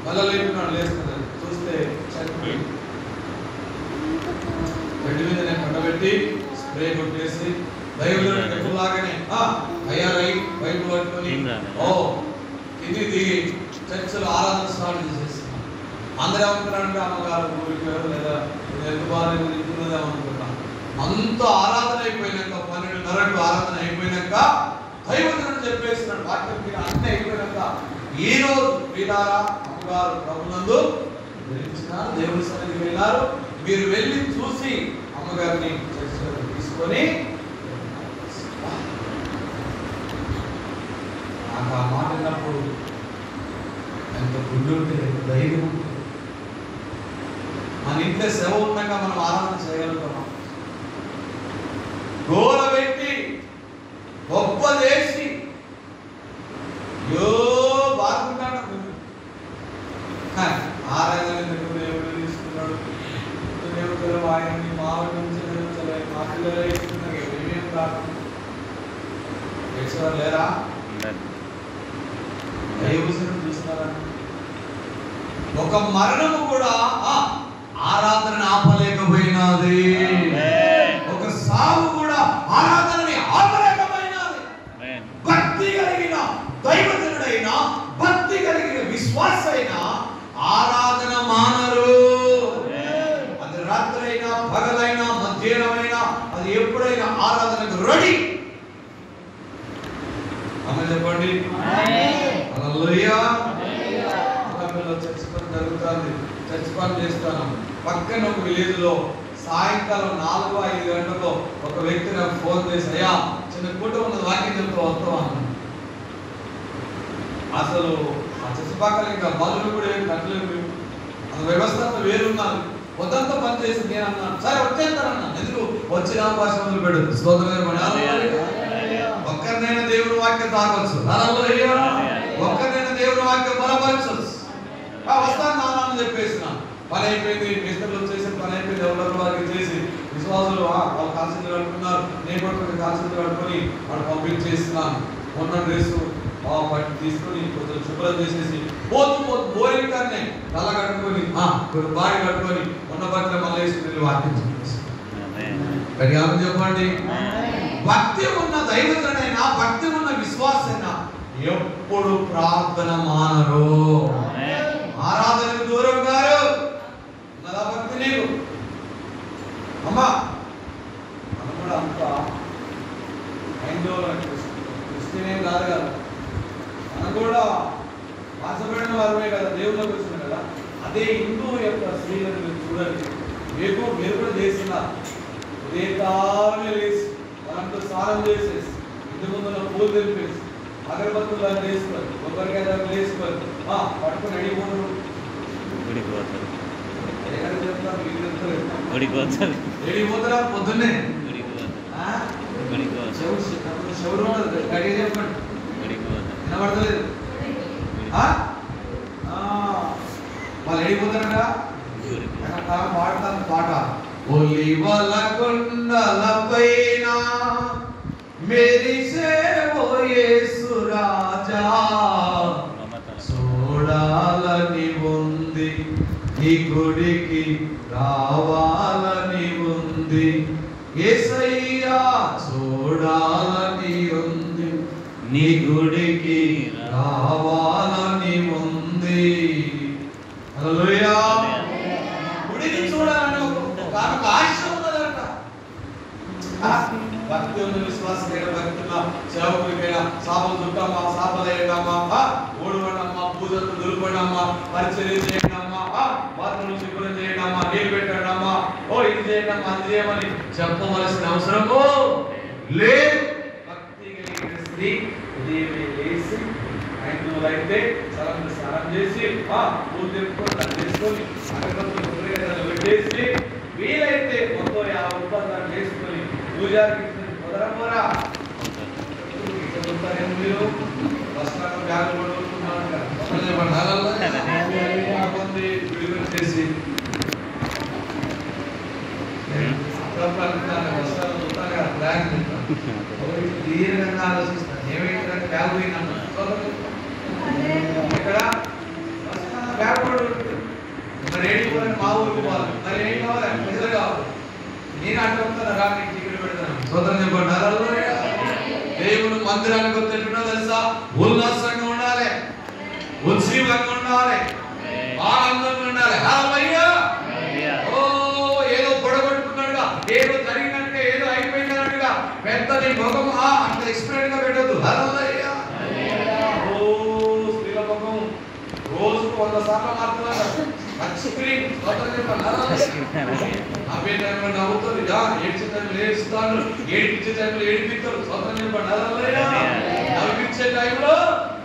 [SPEAKER 1] మళ్ళీ లేపినాడు, లేస్తలేదు. చూస్తే బెడ్ మీద పండబెట్టి స్ప్రే కొట్టేసి దైవజనుడు ఎప్పుడులాగానే అయ్యారై బైబిల్ పట్టుకొని ఇది దిగి చర్చలు ఆరాధన స్టార్ట్ చేసేస్తున్నాం. అందరూ ఏమనుకున్నారంటే అమ్మగారు ఊరికి లేదా ఎంత బాగా అనుకుంటున్నాం. అంత ఆరాధన అయిపోయినాక 12:30 ఆరాధన అయిపోయినాక దైవజనుడు చెప్పేస్తున్నాడు వాక్యం మీద అన్నీ అయిపోయినాక, ఈ రోజు వీళ్ళారా అమ్మగారు ప్రభునందు ధరించినారు, దేవుని సన్నిధికి వెళ్ళారు, మీరు వెళ్ళి చూసి అమ్మగారిని చర్చలో తీసుకొని నాకు ఆ మాట విన్నప్పుడు ఎంత గుండె ఉంటే ఎంత ధైర్యం ఉంటే. మన ఇంట్లో సేవ ఉన్నాక మనం ఆరాధన చేయగలుగుతాం. గోల పెట్టి గొప్ప చేసి బాగుంటాడు ఆరాధన దేవుడు తీసుకున్నాడు. దేవుడు ఆయన్ని మావిడి నుంచి మా పిల్లలు వేసుకున్నాడు. ఏమేమి కాదు చేసేవారు లేరా? చూస్తున్నారా? ఒక మరణము కూడా ఆరాధనని ఆపలేకపోయినది. ఒక సావు కూడా ఆరాధనని ఆపలేకపోయినది. భక్తి కలిగిన దైవజనుడైన, భక్తి కలిగిన విశ్వాసైన ఆరాధన మానరు. అది రాత్రైనా, పగలైనా, మధ్యాహ్నమైనా, అది ఎప్పుడైనా ఆరాధనకు రెడీ. అమ్మ చెప్పండి. హల్లెలూయా. చర్చ్ పని జరుగుతుంది, చర్చ్ పని చేస్తాను. పక్కన ఒక విలేజ్ లో సాయంకాలం 4-5 గంటలకు ఒక వ్యక్తి నాకు ఫోన్ చేసి, అయ్యా చిన్న కూటం ఉన్నది, వాక్యం చెప్తూ వస్తావా అన్న. అసలు ఆ చర్చ్ పక్కన ఇంకా బదులు కూడా ఏం కట్టలేదు. ఆ వ్యవస్థ వేరున్నారు. వద్దంతా పని చేసి నేను అన్నాను, సరే వచ్చేస్తానన్నా. ఎందుకు వచ్చిన అవకాశం మొదలు పెడదు. ఒక్కరినైనా దేవుడు వాక్యం తాగొచ్చు, ఒక్కరినైనా దేవుడు వాక్యం బలపరచచ్చు. వస్తాను నాన్న చెప్పేసిన పని అయిపోయింది. మిస్టర్లు వచ్చేసి పని అయిపోయింది. ఎవరు వారికి చేసి విశ్వాసులు వాళ్ళు కాల్సింది కట్టుకున్నారు. నేను కూడా కొంచెం కాల్సింది కట్టుకొని వాడు పంపించేస్తున్నాను. మొన్న డ్రెస్ పట్టి తీసుకొని కొంచెం శుభ్రం చేసేసి పోతూ బోరింగ్ కానీ తల కట్టుకొని కొంచెం బాడీ కట్టుకొని ఉన్న బట్టలు మళ్ళీ వేసుకుని వాక్యం చెప్పేసి చెప్పండి. భక్తి ఉన్న దైవజనైనా, భక్తి ఉన్న విశ్వాసైనా ఎప్పుడు ప్రార్థన మానరు. ఆరాధనకు దూరం గారు ఉన్నదా భక్తి నీకు? అమ్మా మనం కూడా అంత క్రిస్టియనే కాదు కదా, మనం కూడా ఆశపడిన వారమే కదా, దేవుళ్ళకి వచ్చిన కదా. అదే హిందూ యొక్క స్త్రీలను మీరు చూడండి, మీరు కూడా చేస్తున్నారు. ఉదయకాలమే లేచి దాంట్లో స్నానం చేసేసి ఇంటి ముందున్న పూలు తెలిపేసి అగరబత్తులు వేసుకొని కొబ్బరికాయ వేసుకొని పట్టుకుని అడిగిపోతారు. ఎడిపోతారా పొద్దున్నే శౌరు గడిగా చెప్పండి, వినబడతలేదు. వాళ్ళు ఎడిపోతారట. పాడతాను పాట. ఒలివల కొండలపైన మెరిసే ఓ యేసు రాజా, చూడాలని ఉంది, ఈ గుడికి రావాలని ఉంది. యేసయ్యా చూడాలని ఉంది, నీ గుడికి రావాలని ఉంది. హల్లెలూయా. గుడిని చూడాలని ఒక ఆశ ఉన్నదంట. భక్తి ఉన్న విశ్వాసకైనా, భక్తి ఉన్న సేవకుడికైనా సాపలు చుట్టామా, సాపలు వేయడమ్మా, ఓడుకోండమ్మా, పూజలు దులుపడమ్మా, పరిచర్య చేయడమ్మా, బాత్రూమ్ శుభ్రం చేయడమ్మా, నీళ్ళు పెట్టడమ్మా, ఇది చేయడమ్మా, అది చేయమని చెప్పవలసిన అవసరము లేదు. భక్తి కలిగిన స్త్రీ ఉదయమే లేచి అయితే స్నానం చేసి పూజ తెప్పుకొని చేసుకొని అగరబత్తులు పెట్టేసి వీలైతే మొత్తం 50 రూపాయలు వేసుకొని పూజారికి కుదరమోరా మీరు వస్త్రాలు బ్యాగులు పడుకుంటున్నారు చేసి వస్త్రాలు చూస్తాను కదా, బ్యాగ్ దీర్ఘంగా ఆలోచిస్తాను. ఏమైందంటే బ్యాగ్ పోయిందమ్మా ఇక్కడ బ్యాగ్ పడుతుంది. మరి ఏడు మా ఊరికి పోవాలి, మరి ఏం కావాలి, ప్రజలు కావాలి. నేను అంటున్నాను రా, నీకు టికెట్ పెడతాను. సోదరం చెప్పండి. దేవుడు మందిరానికి వచ్చేట్టున్నా తెలుసా, ఉల్లాసంగా ఉండాలి, ఉత్సవంగా ఉండాలి, ఆనందంగా ఉండాలి. హల్లెలూయా. ఏదో పొడగొట్టుకున్నాడుగా, ఏదో జరిగినట్టుగా, ఏదో అయిపోయినట్టుగా పెద్ద నీ ముఖం అంత ఎక్స్ప్రెస్ గా పెట్టద్దు. హల్లెలూయా. స్త్రీల ముఖం రోజుకు 100 సార్లు మారుతున్నారు. అవే టైంలో నవ్వుతుంది, ఏడ్చే టైంలో ఏడుస్తాను, ఏడిపించే టైంలో ఏడిపిస్తారు. స్వతంత్రం చెప్పండి. నవ్విపించే టైంలో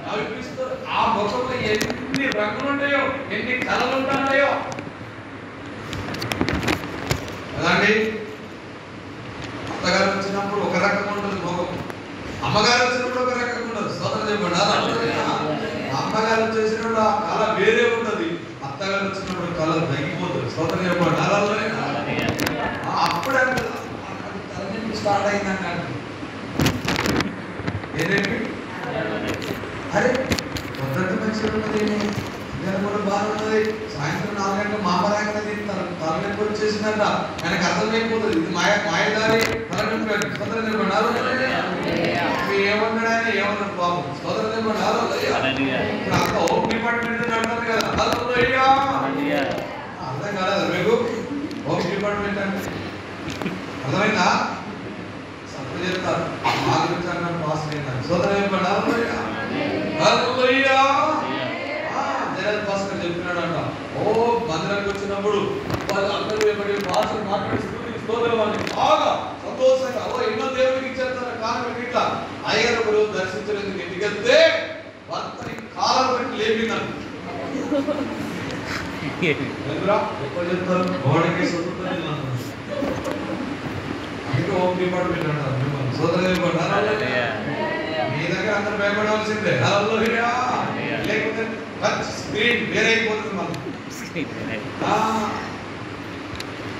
[SPEAKER 1] నవ్విపిస్తారు. ఆ ముఖంలో ఎన్ని రంగులు ఉంటాయో, ఎన్ని కళలు ఉంటాయో కదండి. అత్తగారు వచ్చినప్పుడు ఒక రకంగా ఉంటుంది ముఖం, అమ్మగారు వచ్చినప్పుడు ఒక రకంగా ఉండదు. స్వతంత్రం చెప్పండి. అమ్మగారు వచ్చేసినప్పుడు ఆ కళ వేరే ఉంటుంది, అత్తగారు వచ్చినప్పుడు కళ తగ్గిపోతుంది. స్వతంత్రం చెప్పండి. అప్పుడే స్టార్ట్ అయిందండి. ఏదేమి అరే పొద్దున్న మంచిగా ఉన్నది, కూడా బాగున్నది, సాయంత్రం 4 గంటలు మామరాగనది తలనొప్పి వచ్చేసిందంట. ఆయనకు అర్థమైపోతుంది ఇది మాయదారి తలనొప్పి. స్తోత్రం చెప్పండి. ఏమన్నాడు ఆయన? ఏమన్నాడు బాబు? స్తోత్రం చెప్పండి. ఇప్పుడు అంత హోమ్ డిపార్ట్మెంట్ అంటారు కదా, అర్థం కాలేదు మీకు? హోమ్ డిపార్ట్మెంట్ అంటే అర్థమైందా? సత్యం చెప్తారు, మా గురించి అన్నాడు పాస్ అయినా. స్తోత్రం చెప్పండి. భాస్కర్ చెప్పినాడంట, ఓ మందిరానికి వచ్చినప్పుడు వాళ్ళు అందరూ భాషలు మాట్లాడుతూ బాగా సంతోషంగా ఓ ఎన్నో దేవుడికి ఇచ్చేస్తాను. కానీ ఇట్లా అయ్యగారు ఒక రోజు దర్శించడానికి ఇంటికి వెళ్తే భర్తని కాలం పెట్టి లేపిందంట. ఎప్పుడు చెప్తారు? గోడకి అందుకే హోమ్ డిపార్ట్మెంట్ అంటారు మిమ్మల్ని. సోదరు మీ దగ్గర అందరూ భయపడవలసిందే. లేకపోతే స్క్రీన్ వేరే అయిపోతుంది మనం.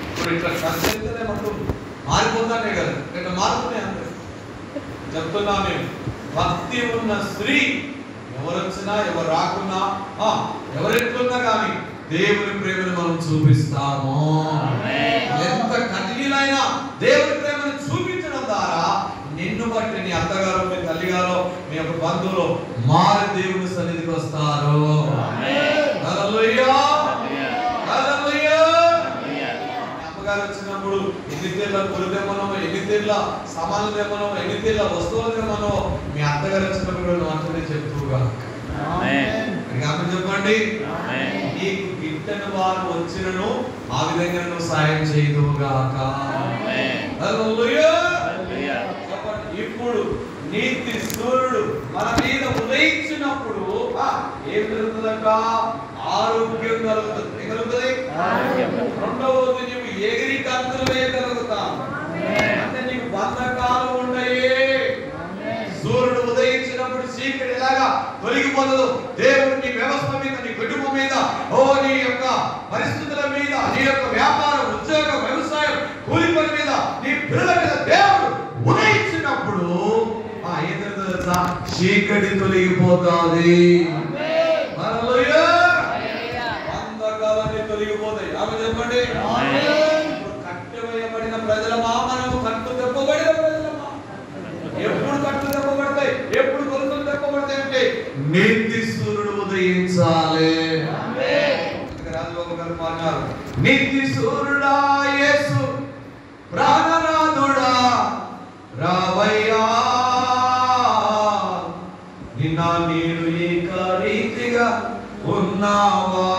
[SPEAKER 1] ఇప్పుడు ఇట్లా ఖర్చు అయితేనే మనం మారిపోతానే కదా, ఇట్లా మారుతున్నాయి అంతే. చెప్తున్నా నేను, భక్తి ఉన్న స్త్రీ ఎవరు వచ్చినా ఎవరు రాకున్నా ఎవరెట్లున్నా కానీ దేవుని ప్రేమను మనం చూపిస్తాము. ఎంత కఠినైనా దేవుని ప్రేమను చూపించడం ద్వారా నిన్ను బట్టి నీ అత్తగారు, మీ తల్లిగారు, మీ యొక్క బంధువులు మారి దేవుని సన్నిధికి వస్తారు. అమ్మగారు వచ్చినప్పుడు ఎన్ని తీర్ల పొలి తెమ్మనో, ఎన్ని తీర్ల సామాన్లు తెమ్మనో, ఎన్ని తీర్ల వస్తువులు తెమ్మనో మీ అత్తగారు వచ్చినప్పుడు మాత్రమే చెప్తూగా చెప్పండి. నీకు గిట్టని వారు వచ్చినను ఆ విధంగా నువ్వు సాయం చేయదుగాక. ఇప్పుడు నీతి సూర్యుడు మన మీద ఉదయించినప్పుడు ఏం జరుగుతుందట? ఆరోగ్యం కలుగుతుంది. ఏం కలుగుతుంది? రెండవది నీవు ఎగిరి కంతులు వేయగలుగుతావు. అంటే నీకు బంధకాలు ఉండయే. సూర్యుడు ఉదయించినప్పుడు చీకటి ఎలాగా తొలగిపోతుందో దేవుడు నీ వ్యవస్థ మీద, నీ కుటుంబం మీద, నీ యొక్క పరిస్థితుల మీద, నీ యొక్క వ్యాపారం, ఉద్యోగం, వ్యవసాయం, కూలి పని మీద, నీ పిల్లల మీద దేవుడు ఉదయించినప్పుడు ఏం జరుగుతుందా? చీకటి తొలగిపోతుంది. బంధకాలన్నీ తొలగిపోతాయి. ఆమె చెప్పండి. కట్టవేయబడిన ప్రజలమా, మనము కట్టు తెప్పబడిన ప్రజలమా? ఎప్పుడు కట్టు తెప్పబడతాయి, ఎప్పుడు కొలుసులు తెప్పబడతాయి అంటే నీతి సూర్యుడు ఉదయించాలి. రాజబాబు గారు మాట్లాడు, నీతి సూర్యుడా యేసు ప్రాణనాథుడా రావయ్యా, నిన్న నేను ఏక రీతిగా ఉన్నావా?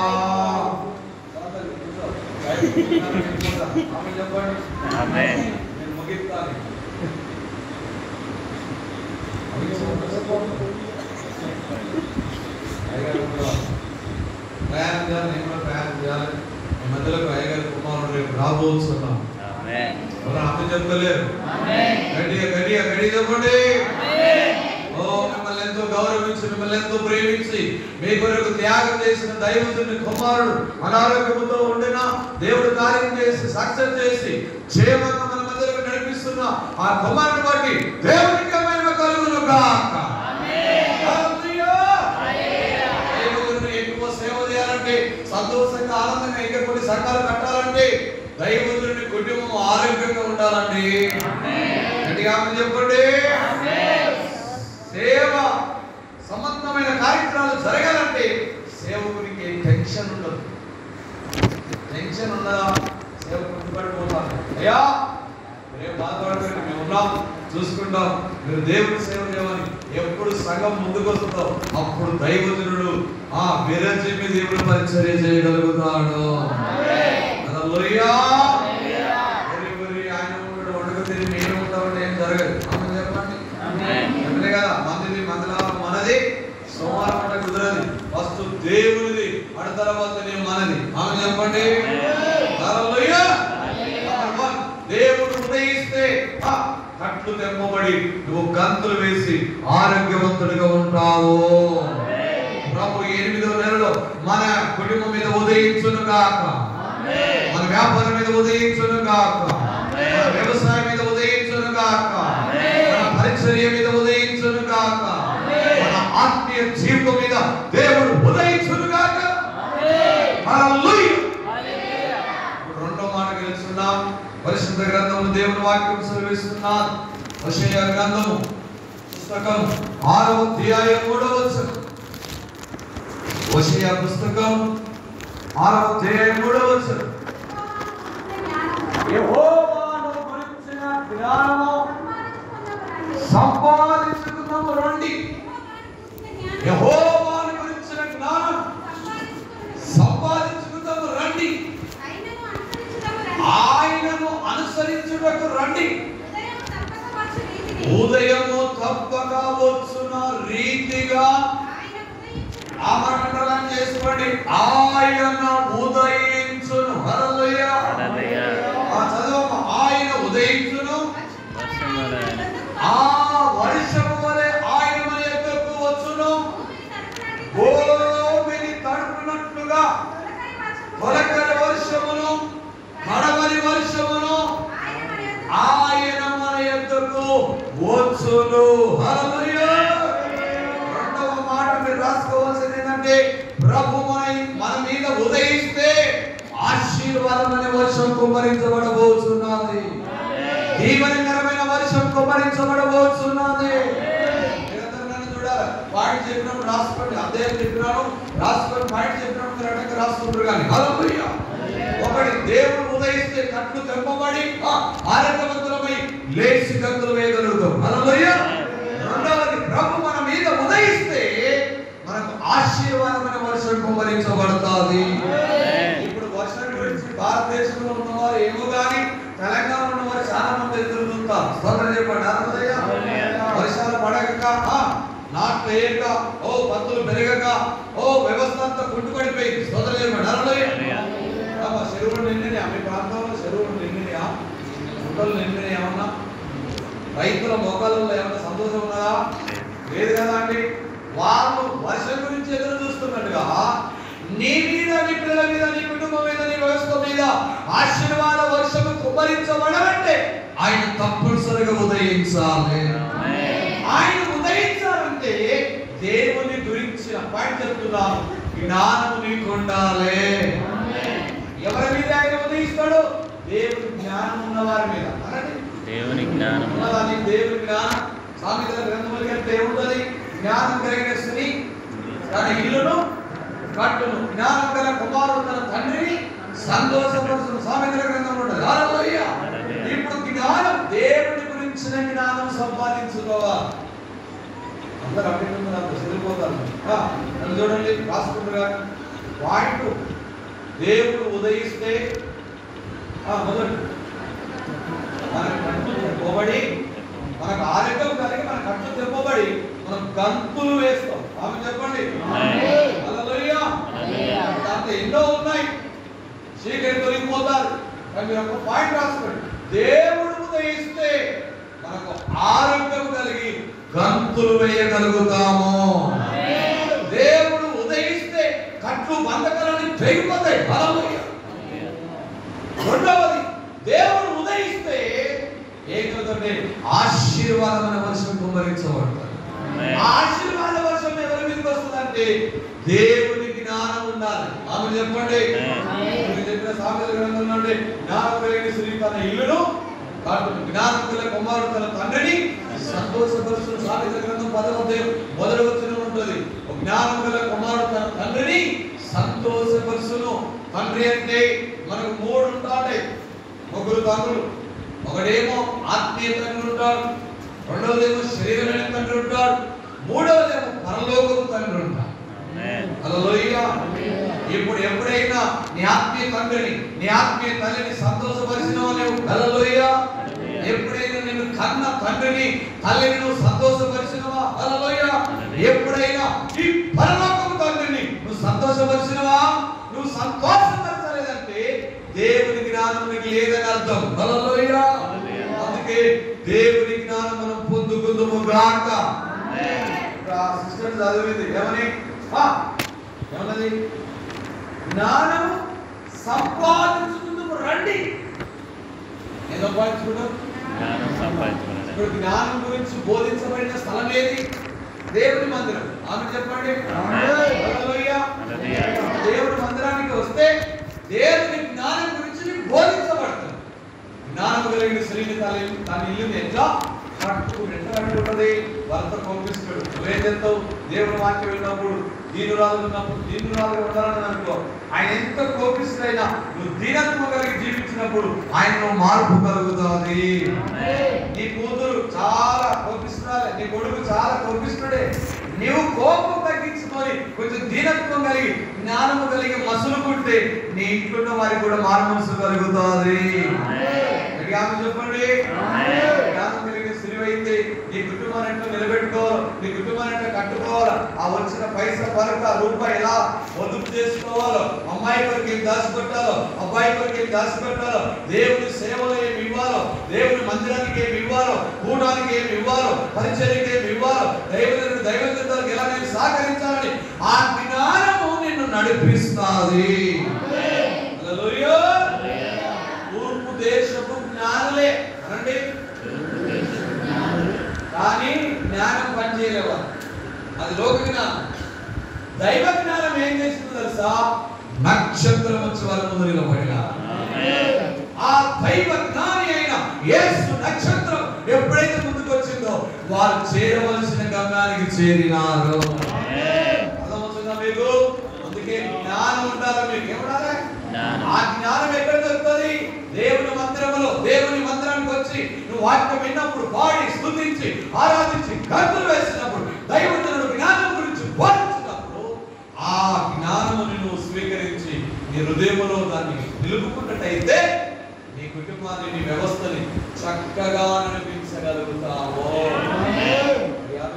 [SPEAKER 1] ముగిస్తాను. ప్రయాణం చేయాలి, నేను కూడా ప్రయాణం చేయాలి. ఈ మధ్యలో అయ్యగారి కుమారుడు రేపు రాబోతున్నాం. అర్థం చెప్తలేరు. గట్టిగా గట్టిగా గట్టిగా చెప్పండి. మిమ్మల్ని ఎంతో గౌరవించి, మిమ్మల్ని ఎంతో ప్రేమించి, మీ కొరకు త్యాగం చేసిన దైవజనుని కుమారుడు అనారోగ్యంతో ఉండిన దేవుడు కార్యం చేసి సక్సెస్ చేసి క్షేమంగా మన మధ్యలో నడిపిస్తున్న ఆ కుమారుని బట్టి దేవునికి మహిమ కలుగును గాక. ఎక్కువ సేవ చేయాలంటే, సంతోషంగా ఆనందంగా ఇంకా కొన్ని సంఘాలు కట్టాలంటే దైవజనుని కుటుంబం ఆరోగ్యంగా ఉండాలండి. గట్టిగా చెప్పండి. సేవ సంబంధమైన కార్యక్రమాలు జరగాలంటే సేవకునికి టెన్షన్ ఉండదు. టెన్షన్ ఉన్నదా సేవకుడు పడిపోతాను. అయ్యా రేపు బాధపడకండి, మేము ఉన్నాం, చూసుకుంటాం, మీరు దేవుడి సేవ చేయమని ఎప్పుడు సంఘం ముందుకు వస్తుందో అప్పుడు దైవజనుడు విరచిమి దేవుడు పరిచర్య చేయగలుగుతాడు. ఆయన వండుకు తిరిగి మేము ఉంటామంటే ఏం జరగదు. చెప్పండి. చెప్పలే కదా, మందిది మందలాభం మనది, సోమవారం అంటే కుదరది. ఫస్ట్ దేవునిది, అటు తర్వాత మనది. ఆమె చెప్పండి. దేవుడు ఉదయిస్తే కట్లు తెమ్మబడి నువ్వు గంతులు వేసి ఆరోగ్యవంతుడిగా ఉంటావు. ప్రభు 8వ నెలలో మన కుటుంబం మీద ఉదయించును గాక, మన వ్యాపారం మీద ఉదయించును గాక, మన వ్యవసాయం మీద ఉదయించును గాక, మన పరిచర్య మీద ఉదయించును గాక. ఆత్మీయ జీవితం మీద దేవుడు ఉదయించునుగాక. హల్లెలూయా. రెండో మాట తెలుసుకున్నాం. పరిశుద్ధ గ్రంథము దేవుని వాక్యం సెలవిస్తున్నారు. హోషేయ గ్రంథము పుస్తకం 6వ అధ్యాయం 3వ వచనం. హోషేయ పుస్తకం 6వ అధ్యాయం 3వ వచనం. యెహోవాను గురించిన జ్ఞానము సంపాదించుకుందాము రండి. యెహోవాను గురించిన జ్ఞానం సంపాదించుకుందాము రండి. ఆయనను అనుసరించుటకు రండి. ఉదయము తప్పక వచ్చున రీతిగా ఆమరణం చేసుకోండి. ఆయన ఉదయించును. హల్లెలూయా. చదవమ్మ. ఆయన ఉదయించును. ఆ వర్షము వలె ఆయన మన యొద్దకు వచ్చును. భూమిని తడుపునట్లుగా తొలకరి వర్షమును కడవరి వర్షమును ఆయన మన యొద్దకు వచ్చును. హల్లెలూయా. రెండవ మాట మీరు రాసుకోవాల్సింది ఏంటంటే, ప్రభు మన మీద ఉదయిస్తే ఆశీర్వాదమైన వర్షం కుమ్మరించబడబోతున్నది. దీవెనకరమైన వర్షం కుమ్మరించబడబోతున్నది. చూడాలి. పాయింట్ చెప్పినప్పుడు రాసుకోండి. అధ్యాయం చెప్పినాను రాసుకొని పాయింట్ చెప్పినప్పుడు మీరు అడ్డంగా రాసుకుంటారు. కానీ హల్లెలూయా. ఒకటి, దేవుడు ఉదయిస్తే కట్లు తెంపబడి ఆరోగ్యవంతులమై లేచి గంతులు వేయగలుగుతాం. హల్లెలూయా. రెండవది, ప్రభు మన మీద ఉదయిస్తే మనకు ఆశీర్వాదమైన వర్షం కుమ్మరించబడుతుంది. ఇప్పుడు వర్షం గురించి భారతదేశంలో ఉన్నవారు ఏమో కానీ తెలంగాణ ఉన్నవారు చాలా మంది ఎదురు చూస్తారు. స్తోత్రం చెప్పండి. హల్లెలూయా. వర్షాలు పడక, నాట్లు వేయక, పత్తులు పెరగక, వ్యవస్థ అంతా కుంటుపడిపోయింది. స్తోత్రం చెప్పండి. హల్లెలూయా. చెరువులు నిండినా? మీ ప్రాంతంలో చెరువులు నిండినా? గుంటలు నిండినా? ఏమన్నా రైతుల మొక్కలలో ఏమన్నా సంతోషం ఉన్నదా? లేదు కదా అండి. వాళ్ళు వర్షం గురించి ఎదురు చూస్తున్నట్టుగా నీ మీద, నీ పిల్లల మీద, నీ కుటుంబం మీద, నీ వ్యవస్థ మీద ఆశీర్వాద వర్షము కుమ్మరించబడాలంటే ఆయన తప్పనిసరిగా ఉదయించాలి. ఆయన ఉదయించాలంటే దేవుని గురించిన పాయింట్ చెప్తున్నాను, జ్ఞానము నీకు ఉండాలి. ఎవరి మీద ఆయన ఉదయిస్తాడు? దేవుని జ్ఞానం ఉన్న వారి మీద. దేవుని జ్ఞానం ఉన్నదాన్ని. దేవుని జ్ఞానం సామెతల గ్రంథములు కంటే ఏముంటది? జ్ఞానం కలిగిన స్త్రీ తన ఇల్లును కట్టును, జ్ఞానం గల కుమారుడు తన తండ్రిని సంతోషపరుచును. సామెతల గ్రంథంలో ఉంటుంది. హల్లెలూయా. ఇప్పుడు జ్ఞానం, దేవుని గురించిన జ్ఞానం సంపాదించుకోవాలి. అందరూ అభినందనలు చదివిపోతారు. నన్ను చూడండి, రాసుకుంటారు. పాయింట్, దేవుడు ఉదయిస్తే మొదటి మన కట్టు తెప్పబడి, మనకు ఆరోగ్యం కలిగి మన కట్టు తెప్పబడి మనం గంతులు వేస్తాం. ఆమె చెప్పండి. హల్లెలూయా. దాంట్లో ఎన్నో ఉన్నాయి. చీకటి తొలగిపోతారు. కానీ మీరు ఒక పాయింట్ రాసుకోండి. దేవుడు ఉదయిస్తే మనకు ఆరోగ్యం కలిగి గంతులు వేయగలుగుతాము. దేవుడు ఉదయిస్తే కట్లు బంధకాలని తెగిపోతాయి. హల్లెలూయా. రెండవది, దేవుడు ఉదయిస్తే ఏకదంటే ఆశీర్వాదమైన వర్షం కుమ్మరించబడతారు. ఆశీర్వాద వర్షం ఎవరి మీదకి వస్తుందంటే దేవుని జ్ఞానం ఉండాలి. ఆమె చెప్పండి. చెప్పిన సామెతల గ్రంథం నుండి, జ్ఞానం కలిగిన స్త్రీ తన ఇల్లును కట్టును, జ్ఞానం గల కుమారుడు తన తండ్రిని సంతోషపరుచును. సామెతల గ్రంథం 10వ అధ్యాయం 1వ వచనం ఉంటుంది. జ్ఞానం గల కుమారుడు తన తండ్రిని సంతోషపరుచును. తండ్రి అంటే మనకు 3 ఉంటాయి. 3 తండ్రులు. ఒకడేమో ఆత్మీయ తండ్రి ఉంటాడు, రెండవదేమో శరీరమైన తండ్రి ఉంటాడు, మూడవదేమో పరలోకపు తండ్రి ఉంటాడు. హల్లెలూయా. ఇప్పుడు ఎప్పుడైనా నీ ఆత్మీయ తండ్రిని, నీ ఆత్మీయ తల్లిని సంతోషపరిచినావా నువ్వు? హల్లెలూయా. ఎప్పుడైనా నేను కన్న తండ్రిని, తల్లిని నువ్వు సంతోషపరిచినవా? హల్లెలూయా. ఎప్పుడైనా ఈ పరలోకపు తండ్రిని నువ్వు సంతోషపరిచినవా? నువ్వు సంతోషపరచలేదంటే దేవుని జ్ఞానం నీకు లేదని అర్థం. హల్లెలూయా. అందుకే దేవుని జ్ఞానం మనం పొందుకుందుము గాక. సిస్టర్ చదివింది ఏమని? ఏమన్నది? జ్ఞానం సంపాదించుకుందుము రండి. ఏం సంపాదించుకుంటాం? ఇప్పుడు జ్ఞానం గురించి బోధించబడిన స్థలం ఏది? దేవుని మందిరం. ఆమె చెప్పండి. హల్లెలూయా. దేవుని మందిరానికి వస్తే దేవుని జ్ఞానం గురించి బోధించబడుతుంది. జ్ఞానం కలిగిన స్త్రీని తన ఇల్లుని ఎట్లా కట్టుకుంటుంది? భర్త కోపిస్తాడు, నువ్వేం చేస్తావు? దేవుని వాక్యం విన్నప్పుడు దీనురాలు ఉండాలని అనుకో, ఆయన ఎంత కోపిస్తుడైనా నువ్వు దీనత్వం కలిగి జీవించినప్పుడు ఆయన మార్పు కలుగుతుంది. నీ కూతురు చాలా కోపిస్తున్నాడు, నీ కొడుకు చాలా కోపిస్తుడే. నీవు కోపం తగ్గించుకొని కొంచెం దీనత్వం కలిగి జ్ఞానము కలిగి మసులుకుంటే నీ ఇంట్లో ఉన్న వారికి కూడా మారు మనసు కలుగుతుంది. చెప్పండి. జ్ఞానం కలిగిన స్త్రీవైతే నీ కుటుంబాన్ని ఎట్లా నిలబెట్టుకోవాలి, నీ కుటుంబాన్ని ఎట్లా కట్టుకోవాలి, ఆ వచ్చిన పైసా పరక రూపాయి ఎలా పొదుపు చేసుకోవాలో, అమ్మాయి కొరకు ఏం దాచిపెట్టాలో, అబ్బాయి కొరకు ఏం దాచిపెట్టాలో, దేవుని సేవలో ఏమి ఇవ్వాలో, దేవుని మందిరానికి ఏమి ఇవ్వాలో, కూడానికి ఏమి ఇవ్వాలో, పరిచర్యకి ఏమి ఇవ్వాలో, దైవజనులకు ఎలా నేను సహకరించాలని ఆ జ్ఞానము నిన్ను నడిపిస్తుంది. హల్లెలూయా. తూర్పు దేశపు జ్ఞానులే అనండి, కానీ జ్ఞానం పనిచేయలేవా? అది లోక జ్ఞానం. దైవ జ్ఞానం ఏం చేస్తుందో తెలుసా? నక్షత్రం వచ్చి వాళ్ళ ముందు నిలబడిన ఆ దైవ జ్ఞాని అయిన యేసు నక్షత్రం ఎప్పుడైతే ముందుకు వచ్చిందో వారు చేరవలసిన గమ్యానికి చేరినారు. అర్థమవుతుందా మీకు? అందుకే జ్ఞానం ఉండాలి. మీకు ఏముండాలి? ఆ జ్ఞానం ఎక్కడ దొరుకుతుంది? దేవుని మందిరంలో, దేవుని మందిరానికి వచ్చి నువ్వు వాక్యం విన్నప్పుడు, పాడి స్తుతించి ఆరాధించి గంతులు వేసినప్పుడు, దైవజనుడు జ్ఞానం గురించి బోధించినప్పుడు ఆ జ్ఞానమును నువ్వు స్వీకరించి నీ హృదయంలో దాన్ని నిలుపుకున్నట్టయితే నీ కుటుంబాన్ని, నీ వ్యవస్థని చక్కగా నడిపించగలుగుతావు.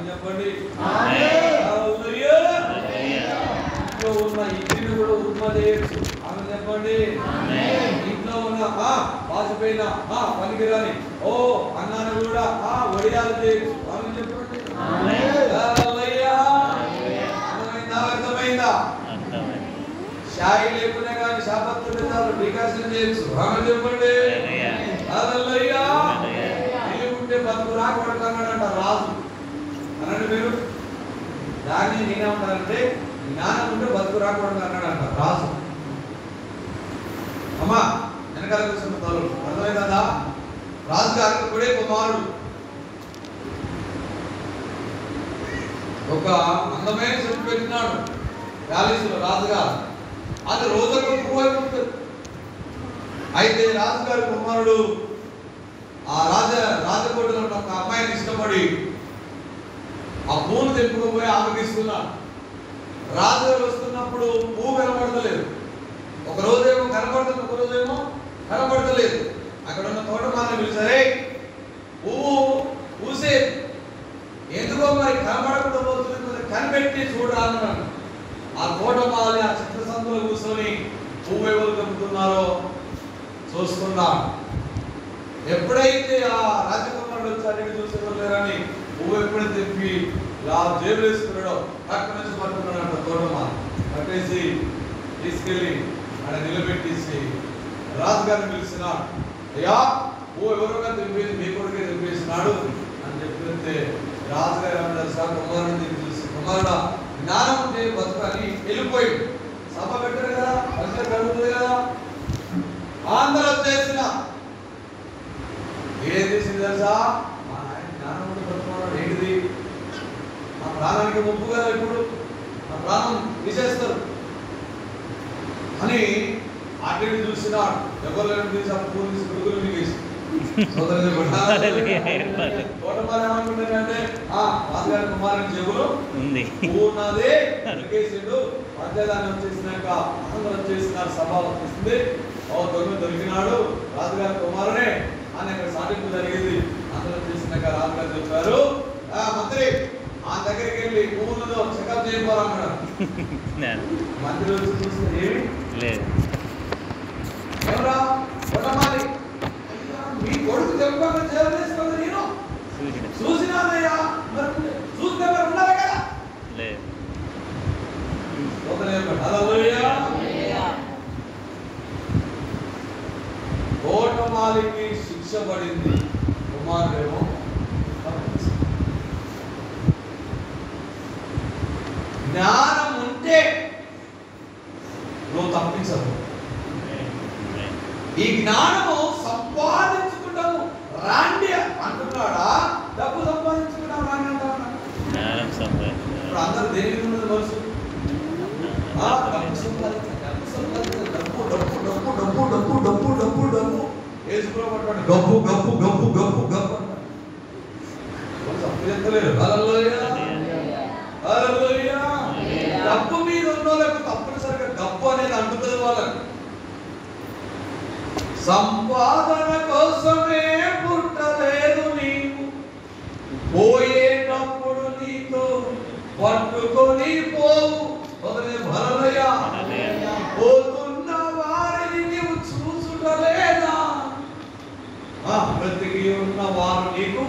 [SPEAKER 1] చెప్పండి. ఇంట్లో ఉన్న ఇంటిని కూడా ఉప్మా చేయొచ్చు. ఆమె చెప్పండి. ఇంట్లో ఉన్న వాసిపోయిన పనికిరాని అన్నాన్ని కూడా వడియాలు చేయొచ్చు. ఆమె చెప్పండి. అర్థమైందా? షాయి లేకునే కానీ శాపత్తులు డికాషన్ చేయొచ్చు. ఆమె చెప్పండి. హల్లెలూయా. ఉంటే బతుకు రాకూడదన్నాడంట రాజు. అనండి మీరు. దాన్ని నేనేమంటానంటే జ్ఞానం ఉంటే బతుకు రాకూడదు అన్నాడంట రాజు. అమ్మా వెనకాల కూర్చున్న తల్లు అర్థమైందా? రాజుగారికి కూడా కుమారుడు ఒక అందమైన చెట్టు పెట్టినాడు ప్యాలెస్లో రాజుగారు. అది రోజుకు పువ్వు. అయితే రాజుగారి కుమారుడు ఆ రాజకోటలో ఉన్న ఒక అమ్మాయిని ఇష్టపడి ఆ పువ్వును తెంపుకోపోయి ఆమెకి ఇస్తున్నాడు. రాజుగారు వస్తున్నప్పుడు పువ్వు కనబడతలేదు. ఒక రోజేమో కనబడుతుంది, ఒక రోజేమో కనబడతలేదు. అక్కడ ఉన్న తోటమాలని పిలిచారే, పువ్వు పూసే ఎందుకో మరి కనబడకుండా పోతుంది, కనిపెట్టి చూడాలన్నాడు. ఆ తోటమాలి ఆ చిత్ర సందులో కూర్చొని పువ్వు ఎవరు తెంపుతున్నారో చూస్తున్నాడు. ఎప్పుడైతే ఆ రాజకుమారుడు వచ్చి అడిగి చూసేవాళ్ళని పువ్వు ఎప్పుడైతే తెంపి జేబులు వేసుకున్నాడో అక్కడి నుంచి పట్టుకున్నాడు అంట తోటమాలి. కట్టేసి తీసుకెళ్ళి అక్కడ నిలబెట్టేసి రాజుగారిని పిలిచినాడు. అయ్యా పువ్వు ఎవరుగా తెంపేసి మీ కొడుకే తెంపేసినాడు అని చెప్తే రాజుగారు ఏమన్నారు? సార్ కుమారుడిని చూసి, కుమారుడా జ్ఞానం ఉంటే బతుకని వెళ్ళిపోయి సభ పెట్టారు కదా, పరిచయం జరుగుతుంది కదా. అందరూ వచ్చేసిన ఏం చేసింది తెలుసా? మా ఆయన జ్ఞానం ఉంటే బతుకున్నాడు. ఏంటిది? మా ప్రాణానికి ముప్పు కదా, ఇప్పుడు మా ప్రాణం తీసేస్తారు అని అటు చూసినాడు. ఎవరు తీసి ఆ పూలు తీసి కొడుకులు మిగేసి తోటమాలి ఏమనుకుంటాడంటే రాజుగారి కుమారుని చెవులు పూర్ణదే దొరికేసిండు. పంచదాన్ని వచ్చేసినాక అందరూ వచ్చేసినారు. సభ వచ్చేసింది. దొరికినాడు రాజుగారి కుమారునే అని అక్కడ సాటింపు జరిగింది. అందరూ వచ్చేసినాక రాజుగారు చెప్పారు, మంత్రి ఆ దగ్గరికి వెళ్ళి పువ్వులతో చెకప్ చేయబోరన్నాడు. మంత్రి వచ్చి చూస్తే ఏమి లేదు. ఎవరా తోటమాలి? మీ కొడుకు చెప్పకుండా చేయాలి నేను చూసినానయ్యా. మరి చూస్తే మరి ఉండాలి కదా. తోటమాలికి శిక్ష పడింది, కుమారుడేమో జ్ఞానం ఉంటే నువ్వు తప్పించవు. ఈ జ్ఞానము సంపాదించుకుంటాము రాండి అంటున్నాడా? డబ్బు సంపాదించుకుంటాం రాండి అంటున్నాడు. ఇప్పుడు అందరూ దేని ఉన్నది మనసు డబ్బు మీద ఉన్న వాళ్ళకు తప్పనిసరిగా డబ్బు అనేది అంటుతుంది వాళ్ళకు. సంపాదన కోసమే పుట్టలేదు నీవు, పోయేటప్పుడు నీతో పట్టుకొని పోవు. పోతున్న వారిని నీవు చూసుటలేదా? బ్రతికి ఉన్న వారు నీకు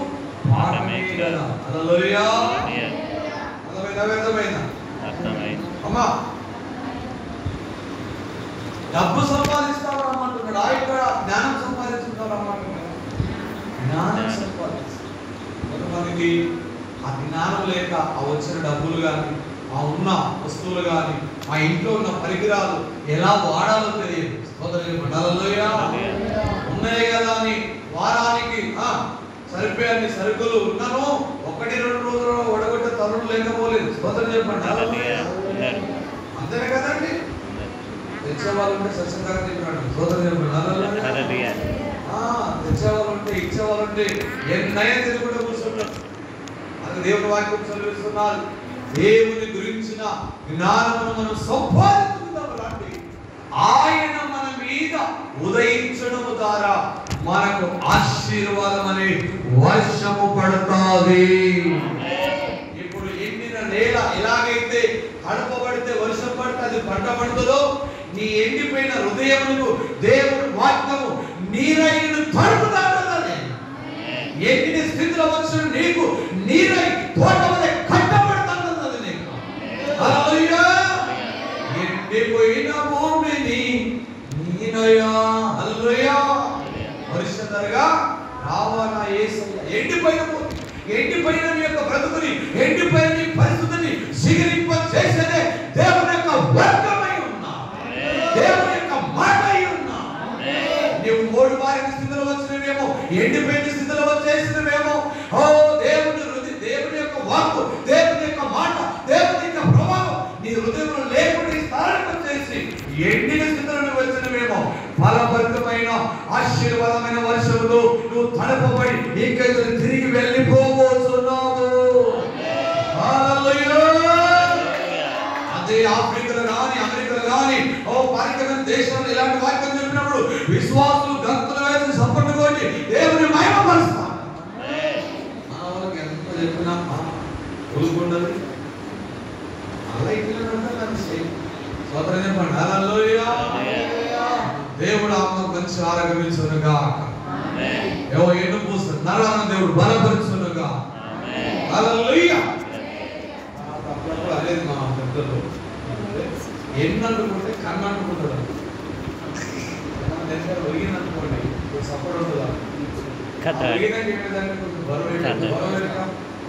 [SPEAKER 1] అమ్మా డబ్బు సంపాదిస్తావు రమ్మంటున్నాడు. ఇక్కడ జ్ఞానం సంపాదించుకుంటావు రమ్మంటున్నాడు. జ్ఞానం సంపాదించు. కొంతమందికి ఆ జ్ఞానం లేక ఆ వచ్చిన డబ్బులు కానీ, ఆ ఉన్న వస్తువులు కానీ, ఆ ఇంట్లో ఉన్న పరికరాలు ఎలా వాడాలో తెలియదు. ఉన్నాయి కదా అని వారానికి సరిపోయాన్ని సరుకులు ఉన్నాను 1-2 రోజులు ఒడగొట్టే తరుణం లేకపోలేదు. స్తోత్రం చెప్పండి. అంతేనే కదండి. తెచ్చేవాళ్ళు ఉంటే సత్సంగా చెప్పాడు. స్తోత్రం చెప్పండి. తెచ్చేవాళ్ళు ఉంటే ఇచ్చేవాళ్ళు ఉంటే ఎన్నైనా తిరుగుకుంటూ కూర్చుంటారు. అది దేవుని వాక్యం చదివిస్తున్నారు. దేవుని గురించిన జ్ఞానమును మనం సంపాదించుకుందాం రండి. ఆయన మన మీద ఉదయించడము ద్వారా మనకు ఆశీర్వాదం అనే వర్షము పడుతుంది. ఇప్పుడు ఎండిన నేల ఎలాగైతే తడపబడితే వర్షం పడితే అది పంట పండుతుందో, నీ ఎండిపోయిన హృదయములకు దేవుని వాక్యము నీరైను తడుపుతాడని. ఎండిన స్థితిలో వచ్చిన నీకు నీరై తోట వలె కట్టబడుతున్నది నీకు. హల్లెలూయా. ఎండిపోయిన భూమిని నీనయా హల్లెలూయా పరిశుద్ధంగా రావాలా యేసయ్య. ఎండిపోయిన నీ యొక్క బ్రతుకుని, ఎండిపోయిన నీ పరిస్థితిని సిగరింప చేసేదే దేవుని యొక్క వర్గమై ఉన్నా, దేవుని యొక్క మాట అయి ఉన్నా. నీవు మోడుబారిన స్థితిలో వచ్చినవేమో, ఎండిపోయిన స్థితిలో వచ్చేసినవేమో. ఓ దేవుని యొక్క వాక్కు, దేవుని యొక్క మాట, దేవుని యొక్క ప్రభావం నీ హృదయంలో లేకుండా ఈ స్థానానికి వచ్చేసి ఎండిన స్థితిలో వచ్చినవేమో. ఫలభరితమైన ఆశీర్వాదమైన వర్షంలో నువ్వు తడపబడి ఇంకా తిరిగి వెళ్ళిపోబోతున్నావు. అదే ఆఫ్రికాలో కానీ అమెరికాలో కానీ పారికమైన దేశంలో ఇలాంటి వాక్యం చెప్పినప్పుడు విశ్వాసులు గంతులు వేసి సపోర్ట్ కొట్టి దేవుని మహిమపరుస్తారు. మన వాళ్ళకి ఎంత చెప్పినా కొలుకుండదు. అలా ఇట్లా స్వతంత్రం చెప్పండి. హల్లెలూయా. దేవుడు ఆత్మ మంచి ఆరోగ్యమించునుగా, ఎన్ను పూస్తుంది నరాలను దేవుడు బలపరుచునుగా. హల్లెలూయా. అప్పుడప్పుడు అనేది మా పెద్దలు ఎన్ను అనుకుంటే కన్ను అనుకుంటాడు. ఒరిగిననుకోండి సపోర్ట్ ఉంటుందా? ఒరిగినాక ఏమైందంటే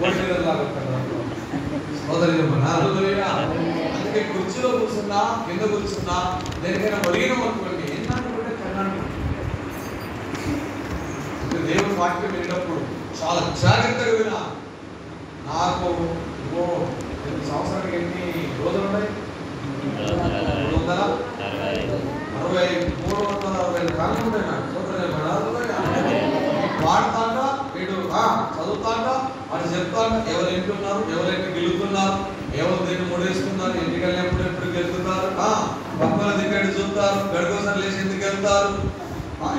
[SPEAKER 1] కొంచెం అందుకే కుర్చీలో కూర్చున్నా కింద కూర్చున్నా దేనికైనా ఒరిగినాం అనుకోండి ఎన్ననుకుంటే కన్నాను. దేవుని వాక్యం వినేటప్పుడు చాలా జాగ్రత్తగా వినా. నాకు 2 సంవత్సరానికి ఎన్ని రోజులు ఉన్నాయి? 365 కాలం ఉంటాయి. నాకు వాడతాండా వీడు చదువుతాండా వాడు చెప్తాండా ఎవరు ఎంటున్నారు, ఎవరైతే గెలుతున్నారు, ఎవరు దీన్ని ముడేస్తున్నారు, ఎన్నికలు ఎప్పుడు గెలుతున్నారు, పక్కన దిగ్గడి చూస్తారు, గడికోసారి లేచి ఎందుకు వెళ్తారు,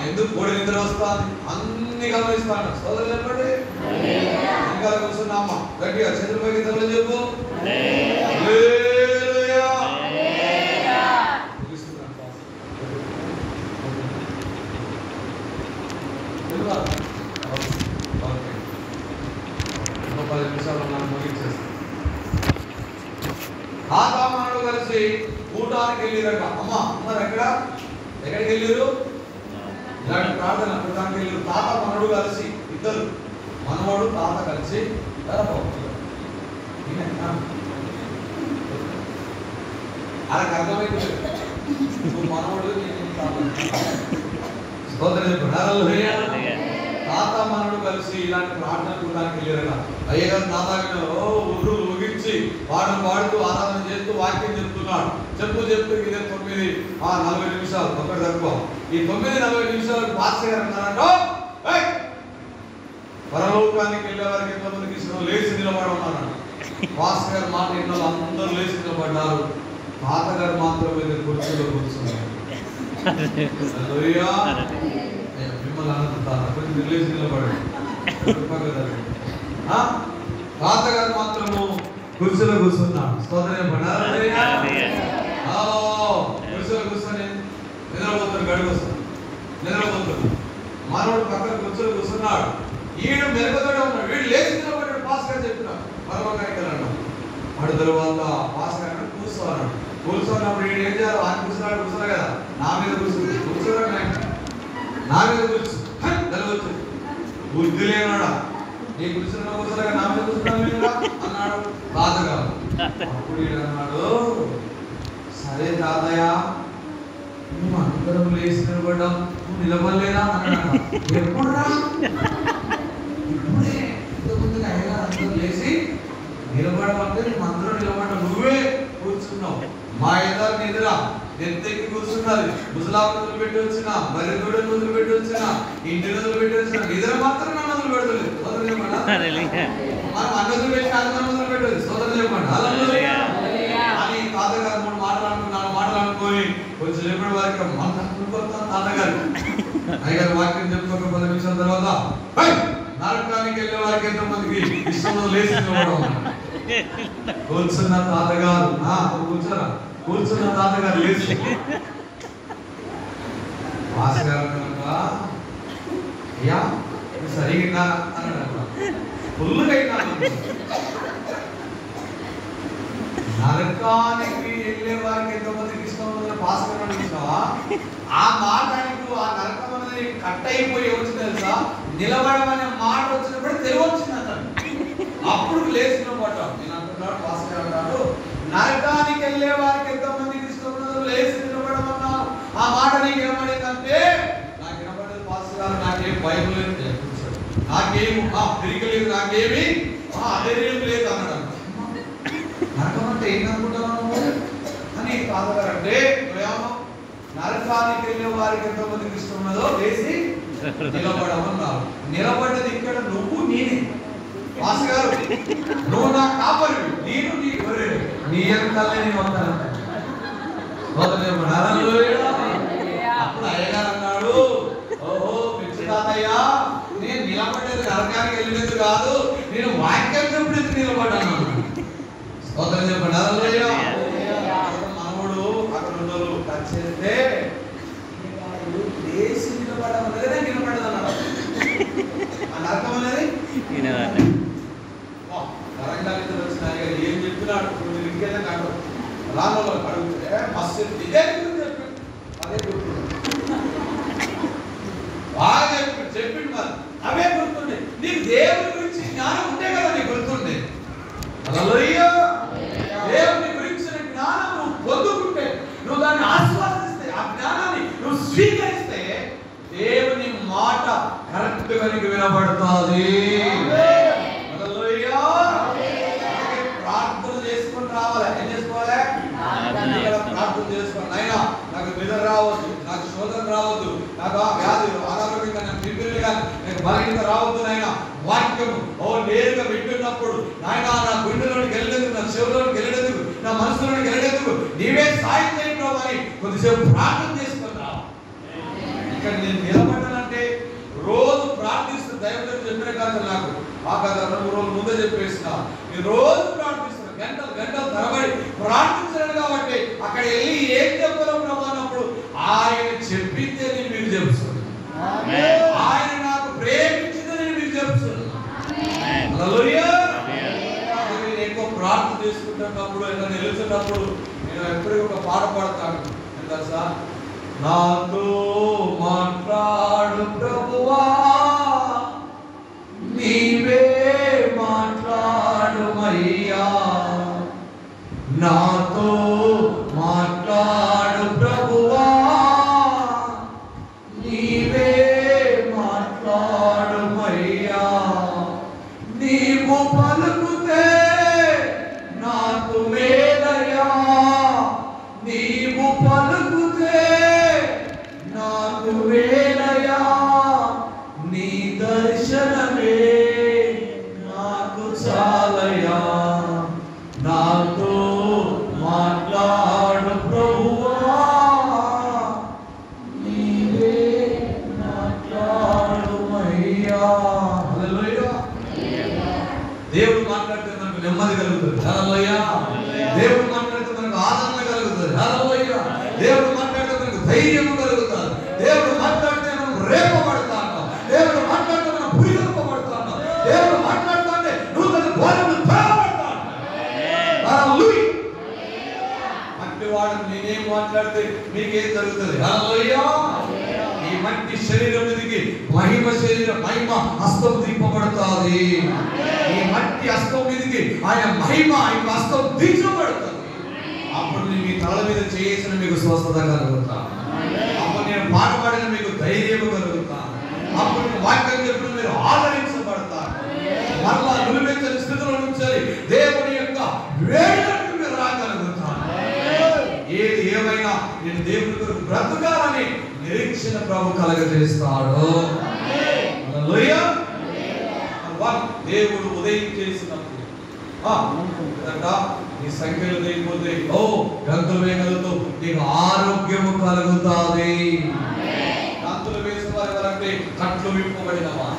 [SPEAKER 1] ఎందుకు కోడి నిద్ర వస్తుంది, అన్ని గమనిస్తాను. సోదరు చెప్పండి. ఇంకా కూర్చున్నామ్మా గట్టిగా చంద్రబాబు గీతలో చెప్పు. ఆదామానుడు కలిసి కూటానికి వెళ్ళిరట. అమ్మ ఉన్నారు ఎక్కడికి వెళ్ళారు? ఇలాంటి ప్రార్థన కూటానికి వెళ్ళారు. తాత మనడు కలిసి, ఇద్దరు మనవాడు తాత కలిసి వాళ్ళకి అర్థమైంది నువ్వు మనవాడు స్తోత్రం చెప్పండి. తాత మనడు కలిసి ఇలాంటి ప్రార్థన కూడానికి వెళ్ళారట. అయ్యగారు నా దగ్గర ఉర్రు ముగించి పాడుతూ ఆరాధన చేస్తూ వాక్యం చెప్తున్నాడు. చెప్తూ ఇదే 9:40 నిమిషాలు ఒకటి తక్కువ. ఈ 9:40 నిమిషాలకు పాస్టర్ గారు అన్నారంట, పరలోకానికి వెళ్ళే వారికి ఎంతమందికి ఇష్టం లేచి నిలబడమన్నాడు. పాస్టర్ గారు మాట ఇంట్లో అందరూ లేచి నిలబడ్డారు. తాతగారు మాత్రం మీద కుర్చీలో కూర్చున్నారు. మిమ్మల్ని అనుకుంటాను కొంచెం లేచి నిలబడండి. తాతగారు మాత్రము కుర్చీలో కూర్చున్నాడు. స్తోత్రం పడారు. కుర్చీలో కూర్చొని నిద్రపోతాడు. గడుగు వస్తాడు, నిద్రపోతాడు. మానవుడు పక్కన కుర్చీలో కూర్చున్నాడు. ఈడు మెరుగుతోనే ఉన్నాడు. వీడు లేచి నిలబడ్డాడు. పాస్ గారు చెప్పినాడు పరలోకానికి వెళ్ళాడు. వాడి తరువాత పాస్ గారు కూర్చోన్నాడు. కూర్చోన్నప్పుడు వీడు ఏం చేయాలి? ఆయన కూర్చున్నా కదా, నా మీద కూర్చున్నాడు. నా మీద కూర్చు బుద్ధి లేనాడా, నీ కూర్చున్నా నా మీద కూర్చున్నా అన్నాడు తాతగా. అప్పుడు వీడు అన్నాడు, సరే తాతయ్య నువ్వు అందరం లేచి నిలబడ్డాం, నువ్వు నిలబడలేదా అన్నాడు. ఎప్పుడురా? ఇప్పుడే ఇంతకుముందు అయ్యగారు అందరూ లేచి నిలబడమంటే నువ్వు అందరూ నిలబడ్డావు, నువ్వే కూర్చున్నావు. మా ఇద్దరు నిద్ర నెత్తెక్కి కూర్చున్నది. ముసలాపతులు పెట్టి వచ్చిన, మరి దూడలు మొదలు పెట్టి వచ్చిన, ఇంటి నదులు పెట్టి వచ్చిన, నిద్ర మాత్రం నా మొదలు పెడతలేదు. సోదరు చెప్పండి. మనం అన్నదులు పెట్టి అందరం మొదలు పెట్టదు. సోదరు చెప్పండి. అని తాతగారు 3 మాటలు అనుకొని కొంచెం చెప్పిన వారికి మన తాతగారు అయ్యగారు వాక్యం చెప్పుకోక 10 నిమిషాల తర్వాత నరకానికి వెళ్ళే వారికి ఎంతమందికి ఇష్టంలో లేచి నిలబడడం. కూర్చున్న తాతగారు కూర్చున్న తాతగారు లేచి భాస్కర్ అయ్యా సరిగా అన్నాడు. ఫుల్గా నరకానికి వెళ్ళే వారికి ఎంతమందికి ఇష్టం ఉందో భాస్కర్ ఇచ్చినావా? ఆ మాట ఆ నరకం అనేది కట్ అయిపోయి వచ్చి తెలుసా, నిలబడమనే మాట వచ్చినప్పుడు తెలివి వచ్చింది అతను. అప్పుడు లేచిన పడ్డాం. నేను అంటున్నాడు భాస్కర్ అన్నాడు, నరకానికి వెళ్ళే వారికి ఎంతమందికి ఇష్టం ఉన్నదో లేచి నిలబడమన్నావు. ఆ మాట నీకు ఏమడిందంటే, నాకు వినపడేది భాస్కర్ గారు, నాకేం బైబుల్ లేదు, నాకేమి పెరిగలేదు, నాకేమి అధైర్యం లేదు అన్నాడు. నరకం అంటే ఏంటనుకుంటున్నావు అని తాతగారు అంటే, నరకానికి వెళ్ళే వారికి ఎంతమందికి ఇష్టం ఉన్నదో లేచి నిలబడమన్నారు. నిలబడ్డది ఇక్కడ నువ్వు నేనే. భాస్కర్ గారు నువ్వు నా కాపరివి, నేను నీ ఎంతలే నేను వస్తాను. అప్పుడు అయ్యగారు అన్నాడు, ఓహో పిచ్చి తాతయ్య, నేను నిలబడ్డది నరకానికి వెళ్ళినది కాదు, నేను వాక్యం చెప్పినది నిలబడ్డాను. స్తోత్రం చెప్పండి. మనవుడు అక్కడ ఉండరు టచ్ చేస్తే లేచి నిలబడమన్నదే నిలబడదు అన్నాడు. ఆ నరకం అనేది ఏం చెప్పినాడు ఇంకేదా కాదు రాళ్ళలో అడిగితే మస్తు ఇదే చెప్పి అదే గుర్తుండే బాగా చెప్పిండు. మరి అవే గుర్తుండే. నీకు దేవుని గురించి జ్ఞానం ఉంటే కదా నీకు గుర్తుండే. దేవుని గురించిన జ్ఞానం నువ్వు పొందుకుంటే, నువ్వు దాన్ని ఆస్వాదిస్తే, ఆ జ్ఞానాన్ని నువ్వు స్వీకరిస్తే దేవుని మాట కరెక్ట్ గా నీకు వినబడుతుంది. ప్రార్థన చేసుకొని రావాలి. ఏం చేసుకోవాలి? ప్రార్థన చేసుకోండి. అయినా నాకు నిద్ర రావద్దు, నాకు శోధన రావద్దు, నాకు వ్యాధి అనారోగ్యంగా నాకు పిల్లలు కానీ నాకు బలహీనత రావద్దు. నాయన వాక్యం నేరుగా వింటున్నప్పుడు నాయన నా గుండెలోకి వెళ్ళేందుకు, నా చెవులోకి వెళ్ళేందుకు, నా మనసులోకి వెళ్ళేందుకు నీవే సాయం చేయండి అని కొద్దిసేపు ప్రార్థన చేసుకొని రావాలి. ఇక్కడ నేను నిలబడ్డానంటే రోజు ప్రార్థిస్తూ దైవం చెప్పిన కాదు, నాకు ఆ కథ 2 రోజుల ముందే చెప్పేసిన నేను రోజు ప్రార్థిస్తున్నాను, గంటలు తరబడి ప్రార్థించాను. కాబట్టి అక్కడ వెళ్ళి ఏం చెప్పాలో ప్రభు అన్నప్పుడు ఆయన చెప్పిందే మీరు చెప్తున్నాను, ఆయన నాకు ప్రేమించిందని మీరు చెప్తున్నాను. నేను ఎక్కువ ప్రార్థన చేసుకుంటున్నప్పుడు, ఇలా నిలుచున్నప్పుడు నేను ఎప్పటికీ ఒక పాట పాడతాను. ఎంత సార్, నాతో మాట్లాడు ప్రభువా, నీవే మాట్లాడుమయ్యా, నాతో చూడండి మీకేం జరుగుతుంది. హల్లెలూయా. ఈ మట్టి శరీరం మీదకి మహిమ హస్తం దింపబడుతుంది. ఈ మట్టి హస్తం మీదకి ఆయన మహిమ హస్తం దించబడుతుంది. అప్పుడు మీ తల మీద చేసిన మీకు స్వస్థత కలుగుతా. అప్పుడు నేను పాట పాడిన మీకు ధైర్యం కలుగుతా. అప్పుడు వాక్యం చెప్పిన మీరు ఆదరించబడతారు. మరలా నిలువెచ్చని స్థితిలో నుంచి దేవుని యొక్క వేడుకకు మీరు రాగలుగుతారు. ఏది ఏమైనా నేను దేవుని కొరకు బ్రతకాలని నిరీక్షణ ప్రభు కలగజేస్తాడు. హల్లెలూయా. దేవుడు ఉదయం చేసినప్పుడు నీ సంఖ్యలు లేకపోతే గంతులు వేయగలుగుతూ నీకు ఆరోగ్యము కలుగుతుంది. గంతులు వేసిన వారి వరకు కట్లు విప్పబడినవా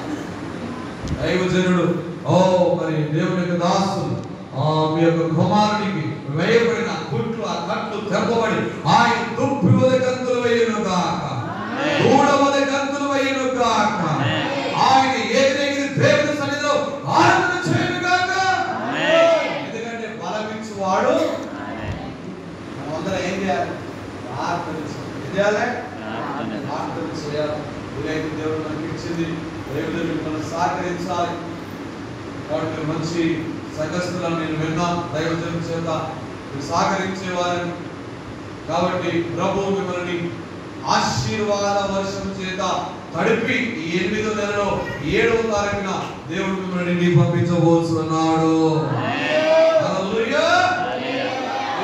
[SPEAKER 1] దైవజనుడు మరి దేవుని యొక్క దాసులు మీ యొక్క కుమారునికి వేయబడిన కుట్లు ఆ కట్లు తెప్పబడి ఆయన దుప్పి వద గంతులు వేయను గాక, దూడ వద గంతులు వేయను గాక, ఆయన ఏదైతే దేవుని సన్నిధిలో ఆరాధన చేయను గాక. ఎందుకంటే బలమిచ్చు వాడు మనమందరం ఏం చేయాలి? ప్రార్థన చేయాలి. ప్రార్థన చేయాలి. ఇదైతే దేవుడు మనకి ఇచ్చింది. దేవుడు మనం సహకరించాలి. కాబట్టి మంచి సంఘస్థులను నేను విన్నాను దైవజనం చేత సహకరించేవారని. కాబట్టి ప్రభు మిమ్మల్ని ఆశీర్వాద వర్షం చేత తడిపి ఈ 8వ నెలలో 7వ తారీఖున దేవుడు మిమ్మల్ని పంపించబోతున్నాడు. హల్లెలూయా.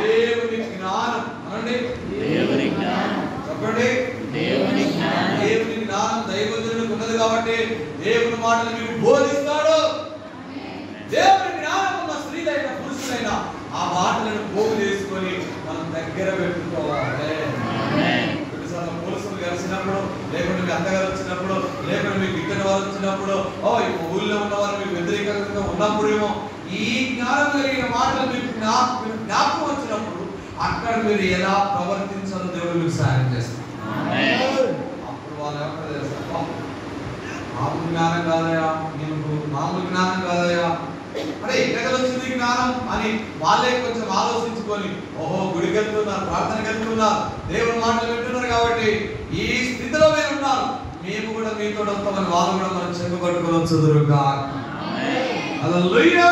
[SPEAKER 1] దేవుని జ్ఞానం అనండి. దేవుని జ్ఞానం చెప్పండి. దేవుని జ్ఞానం. దేవుని జ్ఞానం దైవజనుడికి ఉన్నది కాబట్టి దేవుని మాటలు మీకు బోధిస్తాడు. దేవుని జ్ఞానం ఉన్న స్త్రీలైనా పురుషులైనా ఆ మాటలను పోగు చేసుకొని మనం దగ్గర పెట్టుకోవాలి. పోలీసులు కలిసినప్పుడు, లేకుంటే మీ అత్తగారు వచ్చినప్పుడు, లేకుంటే మీకు ఇక్కడి వారు వచ్చినప్పుడు, ఊళ్ళో ఉన్న వారు మీకు వ్యతిరేకంగా ఉన్నప్పుడేమో ఈ జ్ఞానం కలిగిన మాటలు మీకు జ్ఞాపకం వచ్చినప్పుడు అక్కడ మీరు ఎలా ప్రవర్తించాలో దేవుడు మీకు సహాయం చేస్తారు. అప్పుడు వాళ్ళు ఏమంటారు తెలుసా? మామూలు జ్ఞానం కాదయా, నీకు మామూలు జ్ఞానం కాదయా, అరే ఎక్కడ వచ్చింది జ్ఞానం అని వాళ్ళే కొంచెం ఆలోచించుకొని గుడికి వెళ్తున్నారు, ప్రార్థనకి వెళ్తున్నారు, దేవుని మాటలు వింటున్నారు కాబట్టి ఈ స్థితిలో మీరు ఉన్నారు. మేము కూడా మీతో వస్తామని వాళ్ళు కూడా మనం చెంగు పట్టుకొని వచ్చుదురుగా. హల్లెలూయా.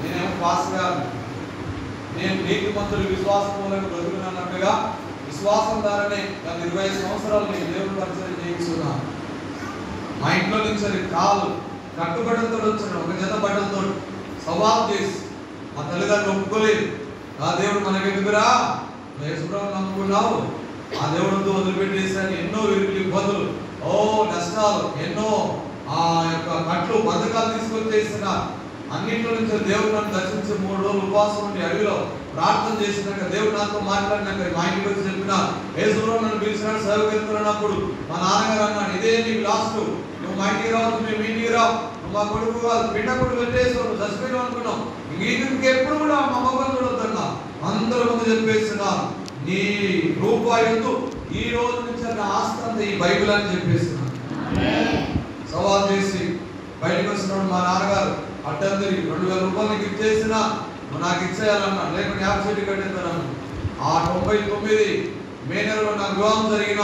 [SPEAKER 1] నేనేమో పాస్ కాదు, నేను నీతిమంతులు విశ్వాసం మూలంగా బ్రతుకున్నట్టుగా విశ్వాసం ద్వారానే గత 25 సంవత్సరాలు నేను దేవుని పరిచయం చేయించున్నాను. మా ఇంట్లో నుంచి కాలు కట్టుబడులతో వచ్చాను, ఒక జత బట్టలతో సవాల్ చేసి మా తల్లిదండ్రులు ఒప్పుకోలేదు. ఆ దేవుడు మనకెందుకురా, యేసుప్రభువుని నమ్ముకున్నావు, ఆ దేవుడితో వదిలిపెట్టేసాను. ఎన్నో ఇబ్బందులు, నష్టాలు, ఎన్నో ఆ యొక్క కట్లు బతకాలు తీసుకొచ్చేసిన అన్నింటిలో నుంచి దేవుడు నన్ను దర్శించి 3 రోజులు ఉపవాసం ఉండి అడవిలో ప్రార్థన చేసినాక దేవుడు నాతో మాట్లాడినాక మా ఇంటికి వచ్చి చెప్పిన యేసుప్రభువు నన్ను పిలిచినాడు. సేవకు వెళ్తున్నప్పుడు మా నాన్నగారు అన్నాడు, ఇదే నీకు లాస్ట్, నువ్వు మా ఇంటికి రావద్దు, మేము ఇంటికి రావు, నువ్వు మా కొడుకు బిడ్డ కొడుకు పెట్టేసావు, నువ్వు చచ్చిపోయావు అనుకున్నావు, ఇంకెప్పుడు కూడా మా అమ్మగారు చూడొద్దన్నా. అందరూ ముందు చెప్పేస్తున్నారు, నీ రూపాయలు ఈ రోజు నుంచి నా ఆస్తి అంతా ఈ బైబిల్ అని చెప్పేస్తున్నారు. సవాల్ చేసి బయటకు వస్తున్నాడు మా నాన్నగారు. అడ్డందరి 2000 రూపాయలు నీకు ఇచ్చేసినా నువ్వు నాకు ఇచ్చేయాలన్నా, లేకుంటే 50 చెట్టు కట్టేస్తాను. ఆ 99 మే నెలలో నాకు వివాహం జరిగిన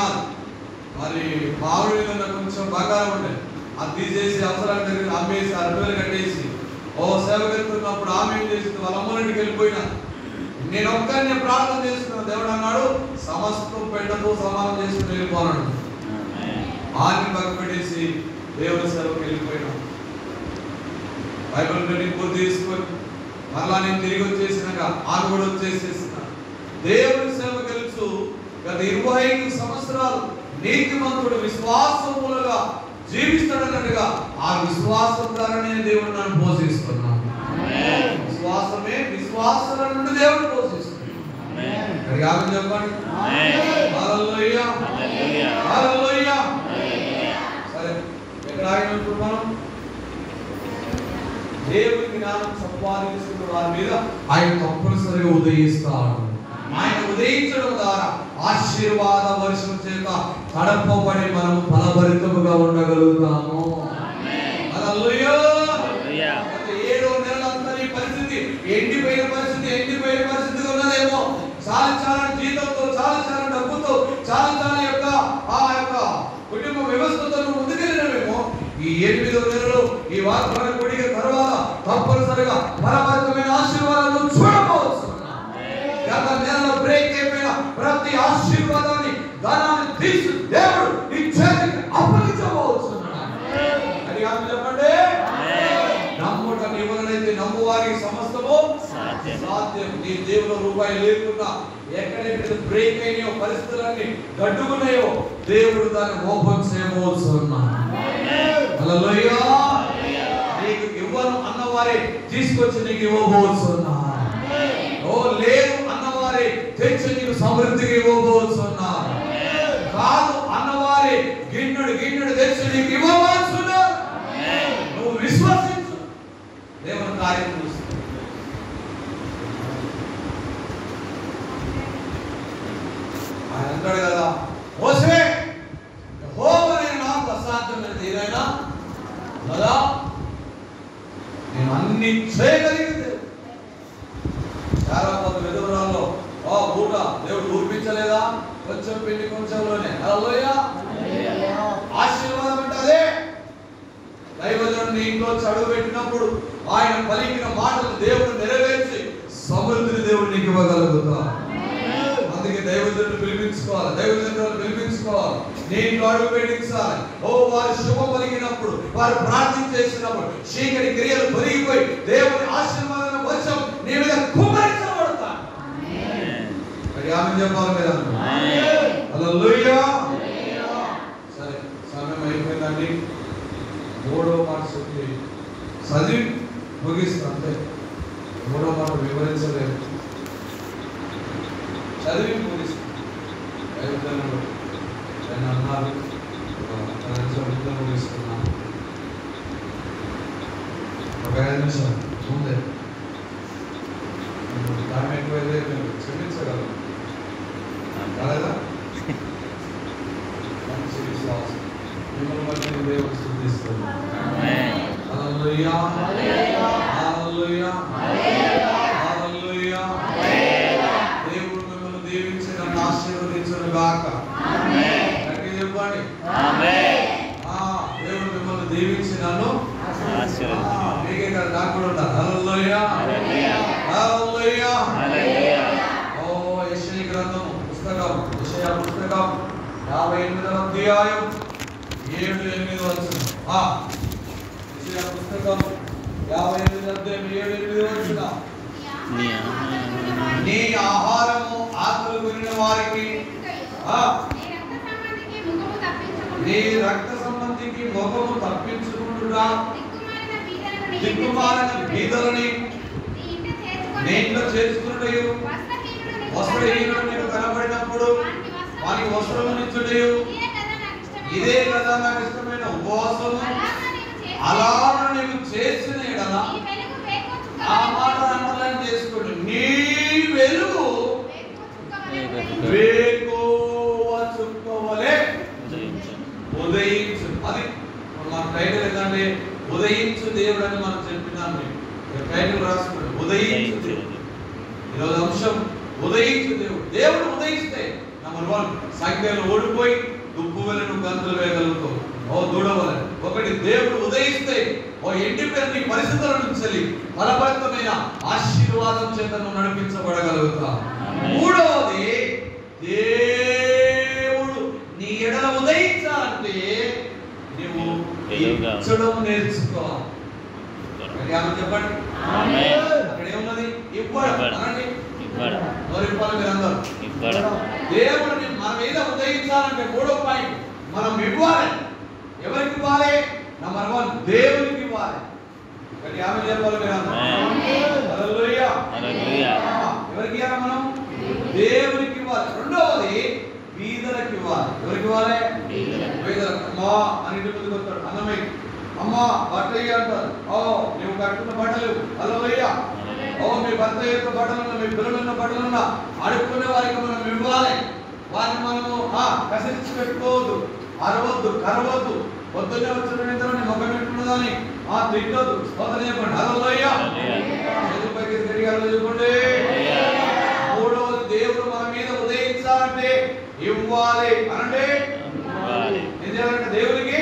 [SPEAKER 1] మరి మా ఆవిడ మీద నాకు కొంచెం బంగారం ఉండే, అది తీసేసి అవసరాల దగ్గర అమ్మేసి 60,000 కట్టేసి సేవకు వెళ్తున్నప్పుడు ఆమె ఏం చేసింది, వాళ్ళ అమ్మగారికి వెళ్ళిపోయినా. నేను ఒక్కరిని ప్రార్థన చేస్తున్నా. దేవుడు అన్నాడు, సమస్తం పెంటతో సమానం చేసుకుని వెళ్ళిపోనాడు. ఆని పక్కపెట్టేసి దేవుని సేవకు వెళ్ళిపోయినా. బైబిల్ ట్రైనింగ్ పూర్తి చేసుకొని మరలా నేను తిరిగి వచ్చేసినాక ఆమె కూడా వచ్చేసేసిన. దేవుని సేవ తెలుసు. గత 25 సంవత్సరాలు నీతిమంతుడు విశ్వాసములుగా జీవిస్తాడన్నట్టుగా ఆ విశ్వాసం ద్వారానే దేవుడు నన్ను పోషిస్తున్నాను. విశ్వాసమే విశ్వాసం నుండి దేవుడు పోషిస్తున్నాడు. చెప్పండి. హల్లెలూయా. హల్లెలూయా. సరే, ఎక్కడ ఆగినప్పుడు మనం దేవుని జ్ఞానం సంపాదించుకున్న వారి మీద ఆయన తప్పనిసరిగా ఉదయిస్తాడు. ఆయన ఉదయించడం ద్వారా ఆశీర్వాద వర్షం చేత తడపబడి మనం ఫలభరితముగా ఉండగలుగుతాము. హల్లెలూయా. 7 నెలలంతా ఈ పరిస్థితి ఎండిపోయిన పరిస్థితి, తప్పనిసరిగా బలవంతమైన ఆశీర్వాదాలు చూడవచ్చు. గత నెలలో బ్రేక్ అయిపోయిన ప్రతి ఆశీర్వాదాన్ని ధనాన్ని తీసి దేవుడు నీ చేతికి అప్పగించవచ్చు. అది కాదు చెప్పండి. నమ్ముట నీ వలనైతే నమ్మువారికి సమస్తము సాధ్యం. నీ దేవుల రూపాయి లేకుండా ఎక్కడెక్కడ బ్రేక్ అయినాయో, పరిస్థితులన్నీ గడ్డుకున్నాయో, దేవుడు దాన్ని ఓపెన్ చేయవచ్చు. హల్లెలూయా. నీకు ఇవ్వను అన్నవారే తీసుకొచ్చి నీకు ఇవ్వబోవచ్చు. ఓ లేదు అన్నవారే తెచ్చి నీకు సమృద్ధిగా ఇవ్వబోవచ్చు. కాదు అన్నవారే గిన్నెడు తెచ్చి నీకు ఇవ్వబోవచ్చు. నువ్వు విశ్వసించు, దేవుని కార్యం చూస్తావు. ఆయన అంటాడు కదా, మోసే యెహోవానైన నాకు అసాధ్యమైనది ఏదైనా కదా, నేను అన్ని చేయగలిగితే. చాలా మంది విధవరాల్లో ఊట దేవుడు ఊర్పించలేదా? కొంచెం పిండి కొంచెంలోనే. హల్లెలూయా. ఆశీర్వాదం అంటే అదే. దైవజనుడిని ఇంట్లో చదువు పెట్టినప్పుడు ఆయన పలికిన మాటలు దేవుడు నెరవేర్చి సమృద్ధిని దేవుడు నీకు ఇవ్వగలుగుతా. అందుకే దైవజనుడు పిలిపించుకోవాలి, దైవజనుడు పిలిపించుకోవాలి, నీ ఇంట్లో అడుగు పెట్టించాలి. వారు శుభం పలికినప్పుడు, వారు ప్రార్థన చేసినప్పుడు చీకటి క్రియలు తొలగిపోయి దేవుని ఆశీర్వాదం వర్షం నీ మీద కుమ్మరించబడతా. ఆమేన్ చెప్పాలి కదా. హల్లెలూయా. సరే, సమయం అయిపోయిందండి. 3వ మాట చదివి ముగిస్తా అంతే. 3వ మాట వివరించలేదు, చదివి ముగిస్తా. ఆయన అన్నారు ముగిస్తున్నాను. ఒక 5 నిమిషాలు ముందే టైం ఎక్కువైతే మీరు క్షమించగలరు కాలేదా? మంచి విశ్వాసం మిమ్మల్ని బట్టి దేవుడు స్తుతిస్తున్నాడు. హల్లెలూయా. హల్లెలూయా. హల్లెలూయా. దేవుడు మిమ్మల్ని దీవించి నన్ను ఆశీర్వదించును గాక. గట్టిగా చెప్పండి. దేవుడు మిమ్మల్ని దీవించి నన్ను మీకే కదా, నాకు కూడా ఉండాలి. హల్లెలూయా. హల్లెలూయా. యెషయా గ్రంథం పుస్తకం, యెషయా పుస్తకం 58వ అధ్యాయం 7-8 వచనం. యెషయా పుస్తకం 58వ అధ్యాయం 7-8 వచనం. నీ ఆహారము ఆకలి కొనిన వారికి, నీ రక్త సంబంధికి ముఖము తప్పించుకుంటున్నా, దిక్కుమాలిన బీదలని నీ ఇంట్లో చేర్చుకున్నటయు, వస్త్రహీనుడు నీకు కనబడినప్పుడు వానికి వస్త్రమునిచ్చుటయు, ఇదే కదా నాకు ఇష్టమైన ఉపవాసము. అలా నీవు చేసిన ఎడల, ఆ మాట అండర్లైన్ చేసుకోండి, నీ వెలుగు వేకువ చుక్క వలె ఉదయించు. అది మన టైటిల్ ఏంటంటే ఉదయించు దేవుడు అని మనం చెప్పినాము. టైటిల్ రాసుకోండి, ఉదయించు దేవుడు. ఈరోజు అంశం ఉదయించు దేవుడు. దేవుడు ఉదయిస్తే నంబర్ 1 సంఖ్యలో ఓడిపోయి దుప్పు వలె నువ్వు గంతులు వేయగలుగుతావు. దూడవలె. ఒకటి, దేవుడు ఉదయిస్తే ఎండిపోయిన నీ పరిస్థితుల నుంచి ఫలభరితమైన ఆశీర్వాదం చేత నువ్వు నడిపించబడగలుగుతా. 3వది, దేవుడు నీ ఎడల ఉదయించాలంటే నువ్వు ఇచ్చడం నేర్చుకోవాలి. చెప్పండి. అక్కడ ఏమున్నది? ఇవ్వడం. అనండి. దేవుడు మన మీద ఉదయించాలంటే 3వ పాయింట్ మనం ఇవ్వాలి. ఎవరికి ఇవ్వాలి? నంబర్ 1 దేవునికి ఇవ్వాలి. ఆమేన్ చెప్పాలి మీరు అందరూ. హల్లెలూయా. ఎవరికి ఇవ్వాలి? మనం దేవునికి ఇవ్వాలి. 2వది బీదలకు ఇవ్వాలి. ఎవరికి ఇవ్వాలి? బీదలకు. అమ్మా అని ఇంటి ముందుకు వస్తాడు, అన్నమయ్య అమ్మా బట్టలు అంటారు. నువ్వు కట్టుకున్న బట్టలు. హల్లెలూయా. మీ భర్త యొక్క బట్టలున్నా, మీ పిల్లలున్న బట్టలున్నా అడుక్కునే వారికి మనం ఇవ్వాలి. వారిని మనము కసిరించి పెట్టుకోవద్దు, అరవద్దు, కరవద్దు. పొద్దున్నే వచ్చిన నిద్రని ముఖం పెట్టుకున్నదాన్ని తిట్టొద్దు. స్తోత్రం చెప్పండి. హల్లెలూయా. చేతులపైకి తిరిగారు చెప్పండి. 3వది, దేవుడు మన మీద ఉదయించాలంటే ఇవ్వాలి. అనండి. ఏం చేయాలంటే దేవునికి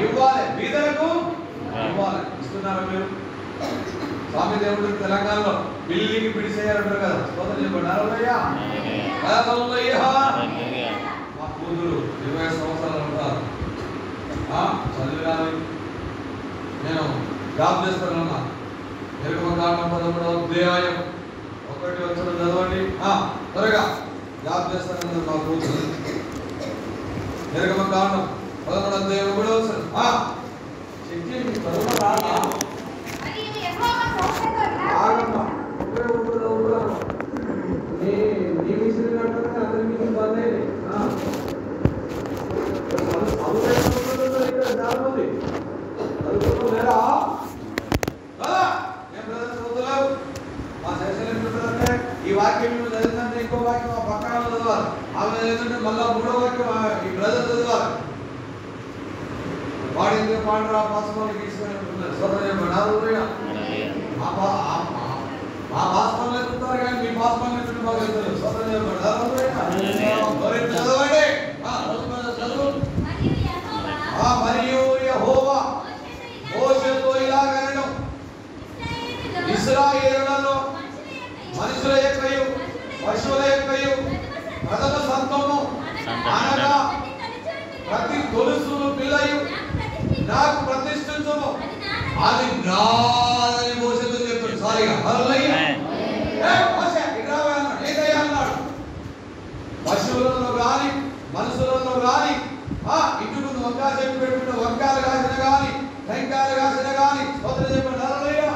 [SPEAKER 1] ఇవ్వాలి, బీదలకు ఇవ్వాలి. ఇస్తున్నారా మీరు? స్వామి దేవుడు తెలంగాణలో బిల్లికి పిడిసేయాలంటారు కదా. స్తోత్రం చెప్పండి. హల్లెలూయా హల్లెలూయా. మా కూతురు 20 సంవత్సరాలు ఉంటారు. చదివినాను, నేను జాబ్ చేస్తానన్నా. నిర్గమకాండం 13వ అధ్యాయం 1 వచనం చదవండి త్వరగా. జాబ్ చేస్తానన్నది మా కూతురు. నిర్గమకాండం 13వ అధ్యాయం 1వ వచనం. చెక్కి త్వరగా రానా ఆగమ్మా. నీ విషయం కట్టడం అందరికీ ఇబ్బంది అయింది. ఈ వాక్యం చదివిందంటే ఇంకో వాక్యం ఆ పక్కన చదవాలి. ఆమె చదివిందంటే మళ్ళా 3వ వాక్యం ఈ బ్రదర్ చదవాలి. వాడు ఎందుకు పాండ్రా పాస్మాలు తీసుకొని ఉంటున్నారు. మా పాస్మాలు ఎత్తుతారు కానీ మీ పాస్మాలు ఎత్తుడు బాగా వెళ్తారు. స్వతంత్రం చదవండి. చదువు. మరియు యెహోవా మోషేతో ఇలాగనెను, ఇశ్రాయేలులలో మనుషుల యొక్కయు పశువుల యొక్కయు ప్రథమ సంతానము అనగా ప్రతి తొలుసును పిల్లయు నాకు ప్రతిష్ఠించుము, అది నాదని మోషేతో చెప్పాడు. సారీగా హల్లెలూయా. మోషే ఇరావే అన్నాడు. ఏదయ్యా అన్నాడు. పశువులలో గాని మనుషులలో గాని ఇంటి ముందు వంకాయ చెట్టు పెట్టుకున్న వంకాయలు కాసిన గాని టెంకాయలు కాసిన గాని స్తోత్రం చెప్పండి. హల్లెలూయా.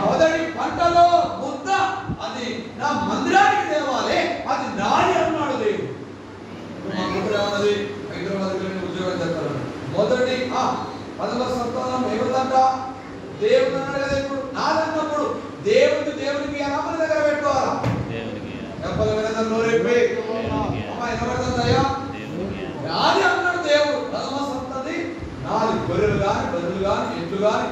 [SPEAKER 1] మొదటి పంటలో ముద్ద అది నా మందిరానికి తేవాలి, అది నాది అన్నాడు దేవుడు. మా ముద్ర అన్నది హైదరాబాద్ ఉద్యోగం చేస్తారు. మొదటి 10వ సంతానం ఏమిటంట? దేవుడు అన్నాడు కదా. ఇప్పుడు నాదన్నప్పుడు దేవునికి అనామల దగ్గర పెట్టుకోవాలా? చెప్పల మీద నోరెప్పి అమ్మా ఎనబడుతుందయ్యా నాది అన్నాడు దేవుడు. ప్రథమ సంతతి నాది. గొర్రెలు కానీ బదులు కానీ ఎడ్లు కానీ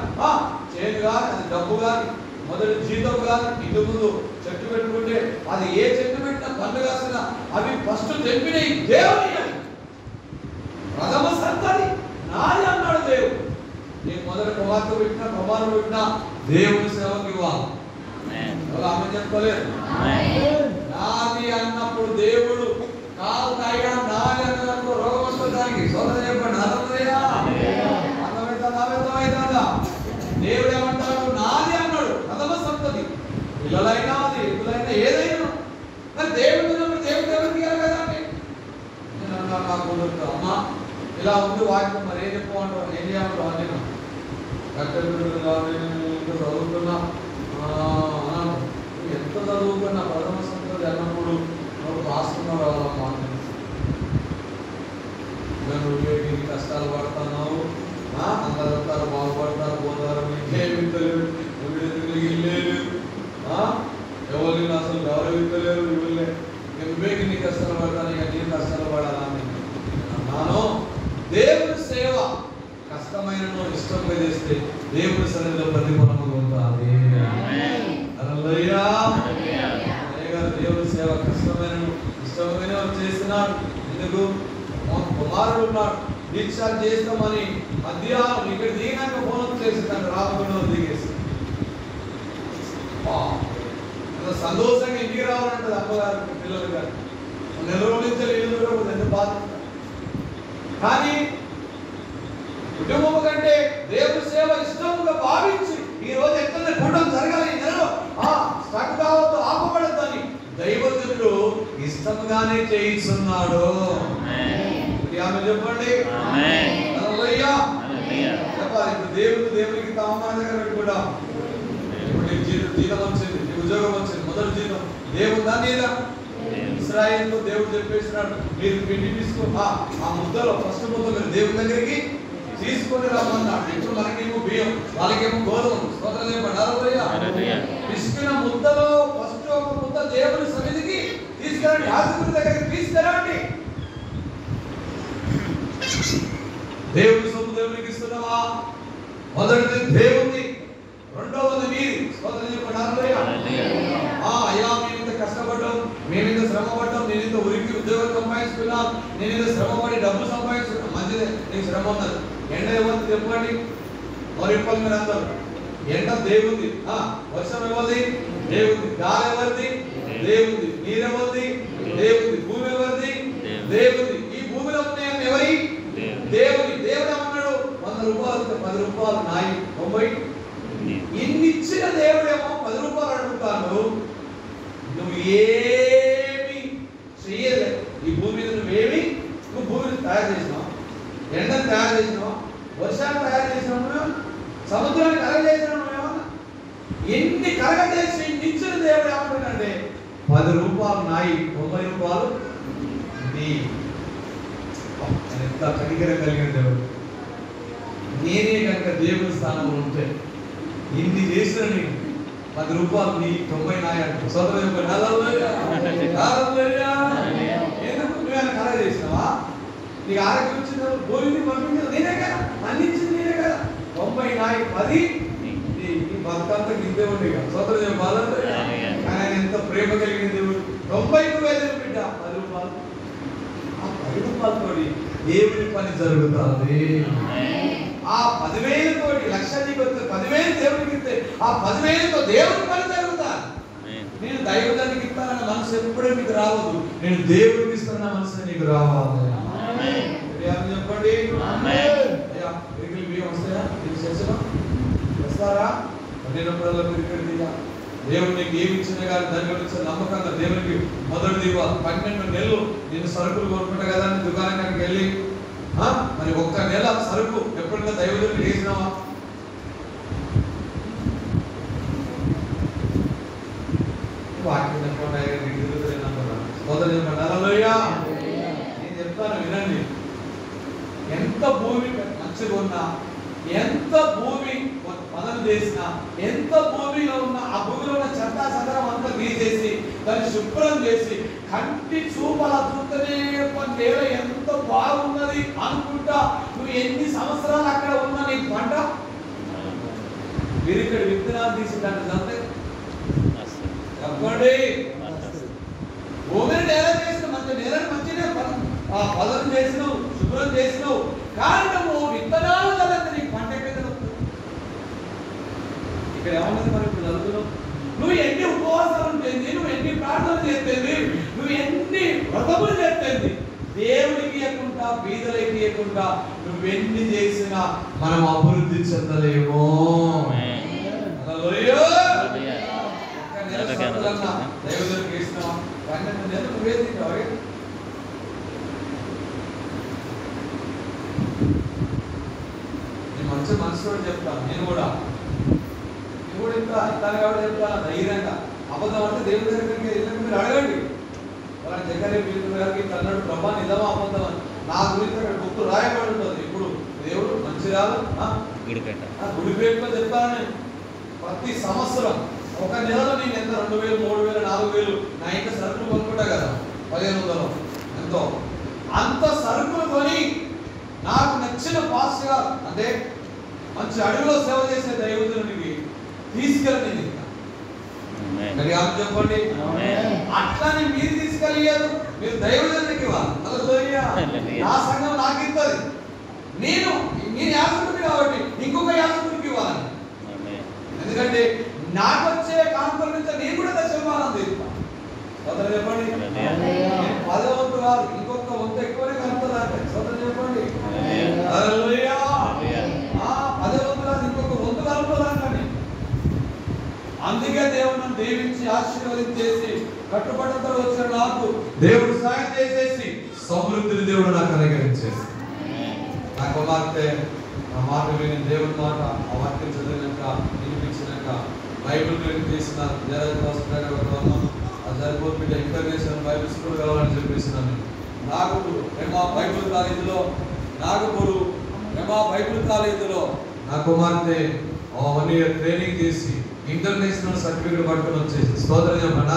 [SPEAKER 1] చేను కానీ అది డబ్బు కానీ మొదటి జీతం కానీ ఇంటి ముందు చెట్టు పెట్టుకుంటే అది ఏ చెట్టు పెట్టినా పండు కాసిన అవి ఫస్ట్ తెంపినవి దేవుని. ప్రథమ సంతతి నాది అన్నాడు దేవుడు. నేను మొదటి కుమార్తె పెట్టినా కుమారుడు పెట్టినా దేవుని సేవకి ఇవ్వాలి. ఆమె చెప్పలేదు. నాది అన్నప్పుడు దేవుడు కాదుగా నాది అన్నప్పుడు రోగం వస్తుందానికి సోదరు చెప్పండి. హల్లెలూయా. అర్థమైందా? దేవుడు ఏమంటాడు? నాది అన్నాడు. ప్రథమ సంతతి పిల్లలైనా అది ఎద్దులైనా ఏదైనా మరి దేవుడు ఎవరికి ఇవ్వాలి కదా అండి. నేను అన్నా నాకు కుదురుతా అమ్మా ఇలా ఉంది వాక్యం, మరి ఏం చెప్పమంటావు, ఏం చేయమంటావు అని ఇంకా చదువుతున్నా ఎంత చదువుకున్నా ప్రథమ సంతతి అన్నప్పుడు నువ్వు రాసుకున్నావు రావాలమ్మా. నువ్వు కష్టాలు పడుతున్నావు, అందరంతా బాగుపడతారు పోతారు, నీకేమి తెలియదు, నువ్వు ఎందుకు ఇల్లేదు, ఎవరిని అసలు గౌరవించలేరు. నువ్వేకి నీ కష్టాలు పడతాను, ఇక నీ కష్టాలు పడాలని అన్నాను. దేవుని సేవ కష్టమైన ఇష్టంగా చేస్తే దేవుని సన్నిధిలో ప్రతిఫలముగా ఉంటుంది. హల్లెలూయా. దేవుని సేవ కష్టమైన ఇష్టంగానే చేస్తున్నాడు. ఎందుకు? కుమారుడు ఉన్నాడు, దీక్ష చేస్తామని మధ్యాహ్నం ఇక్కడ దిగినాక ఫోన్ చేసి తను రాకుండా దిగేసి సంతోషంగా ఇంటికి రావాలంటే అమ్మగారు పిల్లలు గారు నెల రోజుల నుంచి ఇల్లు కూడా ఎంత బాధ. కానీ కుటుంబం కంటే దేవుని సేవ ఇష్టంగా భావించి ఈ రోజు ఎక్కడ కూడడం జరగాలి, ఈ నెలలో స్టక్ కావద్దు, ఆపబడద్దని దైవజనుడు ఇష్టంగానే చేయిస్తున్నాడు. ఆమె చెప్పండి. హల్లెలూయా. చెప్పాలి. ఇప్పుడు దేవునికి తామాన దగ్గర పెట్టుకుంటాం. ఇప్పుడు నీకు జీతం వచ్చింది, నీకు ఉద్యోగం వచ్చింది, మొదటి జీతం దేవుడు దాని ఇశ్రాయేలుతో దేవుడు చెప్పేసినాడు, మీరు పిండి తీసుకో, ఆ ముద్దలో ఫస్ట్ ముద్ద మీరు దేవుని దగ్గరికి తీసుకొని రమ్మన్నాడు. ఇప్పుడు మనకేమో బియ్యం, వాళ్ళకేమో గోధుమ. స్తోత్రం చెప్పండి. హల్లెలూయా. పిసికిన ముద్దలో ఫస్ట్ ఒక ముద్ద దేవుని సన్నిధికి తీసుకురండి, యాజకుడి దగ్గరికి తీసుకురండి. దేవుని సొమ్ము దేవునికి ఇస్తున్నావా? మొదటిది దేవుని, రెండవది మీరు. స్తోత్రం చెప్పండి. హల్లెలూయా. అయ్యా మేము ఇంత కష్టపడ్డాం, మేము ఇంత శ్రమ పడ్డాం, నేను ఇంత ఉరికి ఉద్యోగం సంపాదించుకున్నాం, నేను ఇంత శ్రమపడి డబ్బు సంపాదించుకున్నాం. మంచిదే, నీకు శ్రమ ఉన్నది. ఎండ ఎవరు చెప్పండి, మరి మీరు అందరూ ఎండ దేవుంది, వర్షం ఎవరిది? దేవుంది. గాలి ఎవరిది? దేవుంది. నీరు ఎవరిది? దేవుంది. భూమి ఎవరిది? దేవుంది. ఈ భూమిలో ఉన్నాయని ఎవరి? దేవుని. దేవుడు ఏమన్నాడు? 100 రూపాయలు 10 రూపాయలు నాయి 90. ఇన్ని ఇచ్చిన దేవుడేమో 10 రూపాయలు అడుగుతాను. నువ్వు ఏమి చెయ్యలేదు. ఈ భూమి మీద నువ్వు భూమిని తయారు చేసినావు, ఎండను తయారు చేసినావు, వర్షాన్ని తయారు చేసినావు, సముద్రాన్ని కలగజేసినావు. ఏమన్నా ఎన్ని కలగజేసి నిచ్చిన దేవుడు ఏమంటాడంటే 10 రూపాయలు నాయి 90 రూపాయలు నీ. ఎంత కనికరం కలిగిన దేవుడు. నేనే కనుక దేవుని స్థానంలో ఉంటే ఇన్ని చేసిన నీకు 10 రూపాయలు నీ 90 నాయి అంటే సోదరు కలగ చేసినావా? నీకు ఆరోగ్యం వచ్చిన భూమిని పంపించిన నేనే కదా, అందించింది నేనే కదా. 90 నాయి 10 నీ బతుకంతా గిద్దే ఉండే కదా. సోదరు బాధలు. ఆయన ఎంత ప్రేమ కలిగిన దేవుడు. 90 రూపాయలు బిడ్డ 10 రూపాయలు. ఆ 10 రూపాయలతోటి దేవుని పని జరుగుతుంది. ఆ 10,000 తోటి లక్ష నీకు వస్తే 10,000 దేవుడికి ఇస్తే ఆ 10,000తో దేవుని పని జరుగుతా. నేను దైవజానికి ఇస్తానన్న మనసు ఎప్పుడే నీకు రావద్దు. నేను దేవుడికి ఇస్తానన్న మనసు నీకు రావాలి. చెప్పండి. వస్తారా? దేవుడు నీకు ఏమి ఇచ్చినా కానీ దాని గురించి నమ్మకంగా దేవునికి మొదటిది 12 నెలలు నేను సరుకులు కొనుక్కుంటా కదా అని దుకాణానికి వెళ్ళి మరి 1 నెల సరుకు ఎప్పుడైనా దైవజనుడికి వేసినావా? వాక్యం చెప్పండి. నేను చెప్తాను వినండి. ఎంత భూమి మంచిగా ఉన్నా, ఎంత భూమి పనులు చేసినా, ఎంత భూమిలో ఉన్న ఆ భూమిలో ఉన్న చెత్త సదరం అంతా తీసేసి దాన్ని శుభ్రం చేసి కంటి చూపల చూస్తేనే నేల ఎంత బాగున్నది అనుకుంటా నువ్వు ఎన్ని సంవత్సరాలు అక్కడ ఉన్నా నీకు పంట మీరు ఇక్కడ విత్తనాలు తీసిందంటే చంతే చెప్పండి. భూమిని నేల చేసిన మంచి నేలని మంచిగా పదం చేసినావు, శుభ్రం చేసినావు, కానీ నువ్వు విత్తనాలు చల్లంటే నీకు పంట ఎక్కడ ఇక్కడ ఏమన్నది? మరి ఇప్పుడు చదువుతున్నావు. నువ్వు ఎన్ని ఉపవాసాలు ఉంటుంది, నువ్వు ఎన్ని ప్రార్థనలు చేస్తుంది, నువ్వు ఎన్ని వ్రతములు చేస్తుంది, దేవుడికి ఇవ్వకుండా బీదలకి ఇవ్వకుండా నువ్వెన్ని చేసినా మనం అభివృద్ధి చెందలేమో. దైవజనుడికి ఇస్తున్నావా? 12 నెలలు నువ్వే తింటావా? నేను మంచి మనసులో చెప్తాను. నేను కూడా ఇంకా ఇస్తాను కాబట్టి చెప్తాను ధైర్యంగా. అబద్ధం అంటే దేవుడి దగ్గరికి వెళ్ళినప్పుడు మీరు అడగండి. వాళ్ళ జగన్ గారికి అన్నాడు ప్రభా నిజమా అబద్ధం అని. నా గురించి అక్కడ గుర్తు రాయబడి ఉంటుంది. ఇప్పుడు దేవుడు మంచిర్యాల గుడిపేటలో చెప్తాను. ప్రతి సంవత్సరం 1 నెలలో నేను ఎంత 2,000, 3,000, 4,000 నా ఇంట్లో సరుకులు కొనుక్కుంటా కదా. 1,500 ఎంతో అంత సరుకులు కొని నాకు నచ్చిన పాస్గా అంటే మంచి అడవిలో సేవ చేసే దైవజనుడికి తీసుకెళ్ళి చెప్పండి. అట్లానే మీరు తీసుకెళ్ళలేదు, మీరు దైవజనుడికి ఇవ్వాలి. నా సంఘం నాకు ఇస్తుంది. నేను యాజకుడిని కాబట్టి ఇంకొక యాజకుడికి ఇవ్వాలి. ఎందుకంటే నాకు వచ్చే కానుకల నుంచి నేను కూడా దశమానం తీస్తాను. చెప్పండి. 10వ వంతు కాదు, ఇంకొక వంతు ఎక్కువనే కలుపుతుంది. చెప్పండి. 10వ వంతు కాదు, ఇంకొక వంతు కలుపుతుందండి. అందుకే దేవుని దీవించి ఆశీర్వదించేసి కట్టుబడితో వచ్చిన నాకు దేవుడు సాయం చేసేసి సమృద్ధిని దేవుడు నాకు అనుగ్రహించేసి నా కుమార్తె ఆ మాట విని దేవుని మాట ఆ వాక్యం చదివినాక వినిపించినాక బైబిల్ రీడింగ్ చేసిన జరిపోతు బిడ్డ ఇంటర్నేషనల్ బైబిల్ స్కూల్ కావాలని చెప్పేసినాను. నాగపూర్ రెమా బైబిల్ కాలేజీలో రెమా బైబిల్ కాలేజీలో నా కుమార్తె 1 year ట్రైనింగ్ చేసి ఇంటర్నేషనల్ సర్టిఫికేట్ పట్టుకొని వచ్చేసి స్తోత్రం చెప్పండి.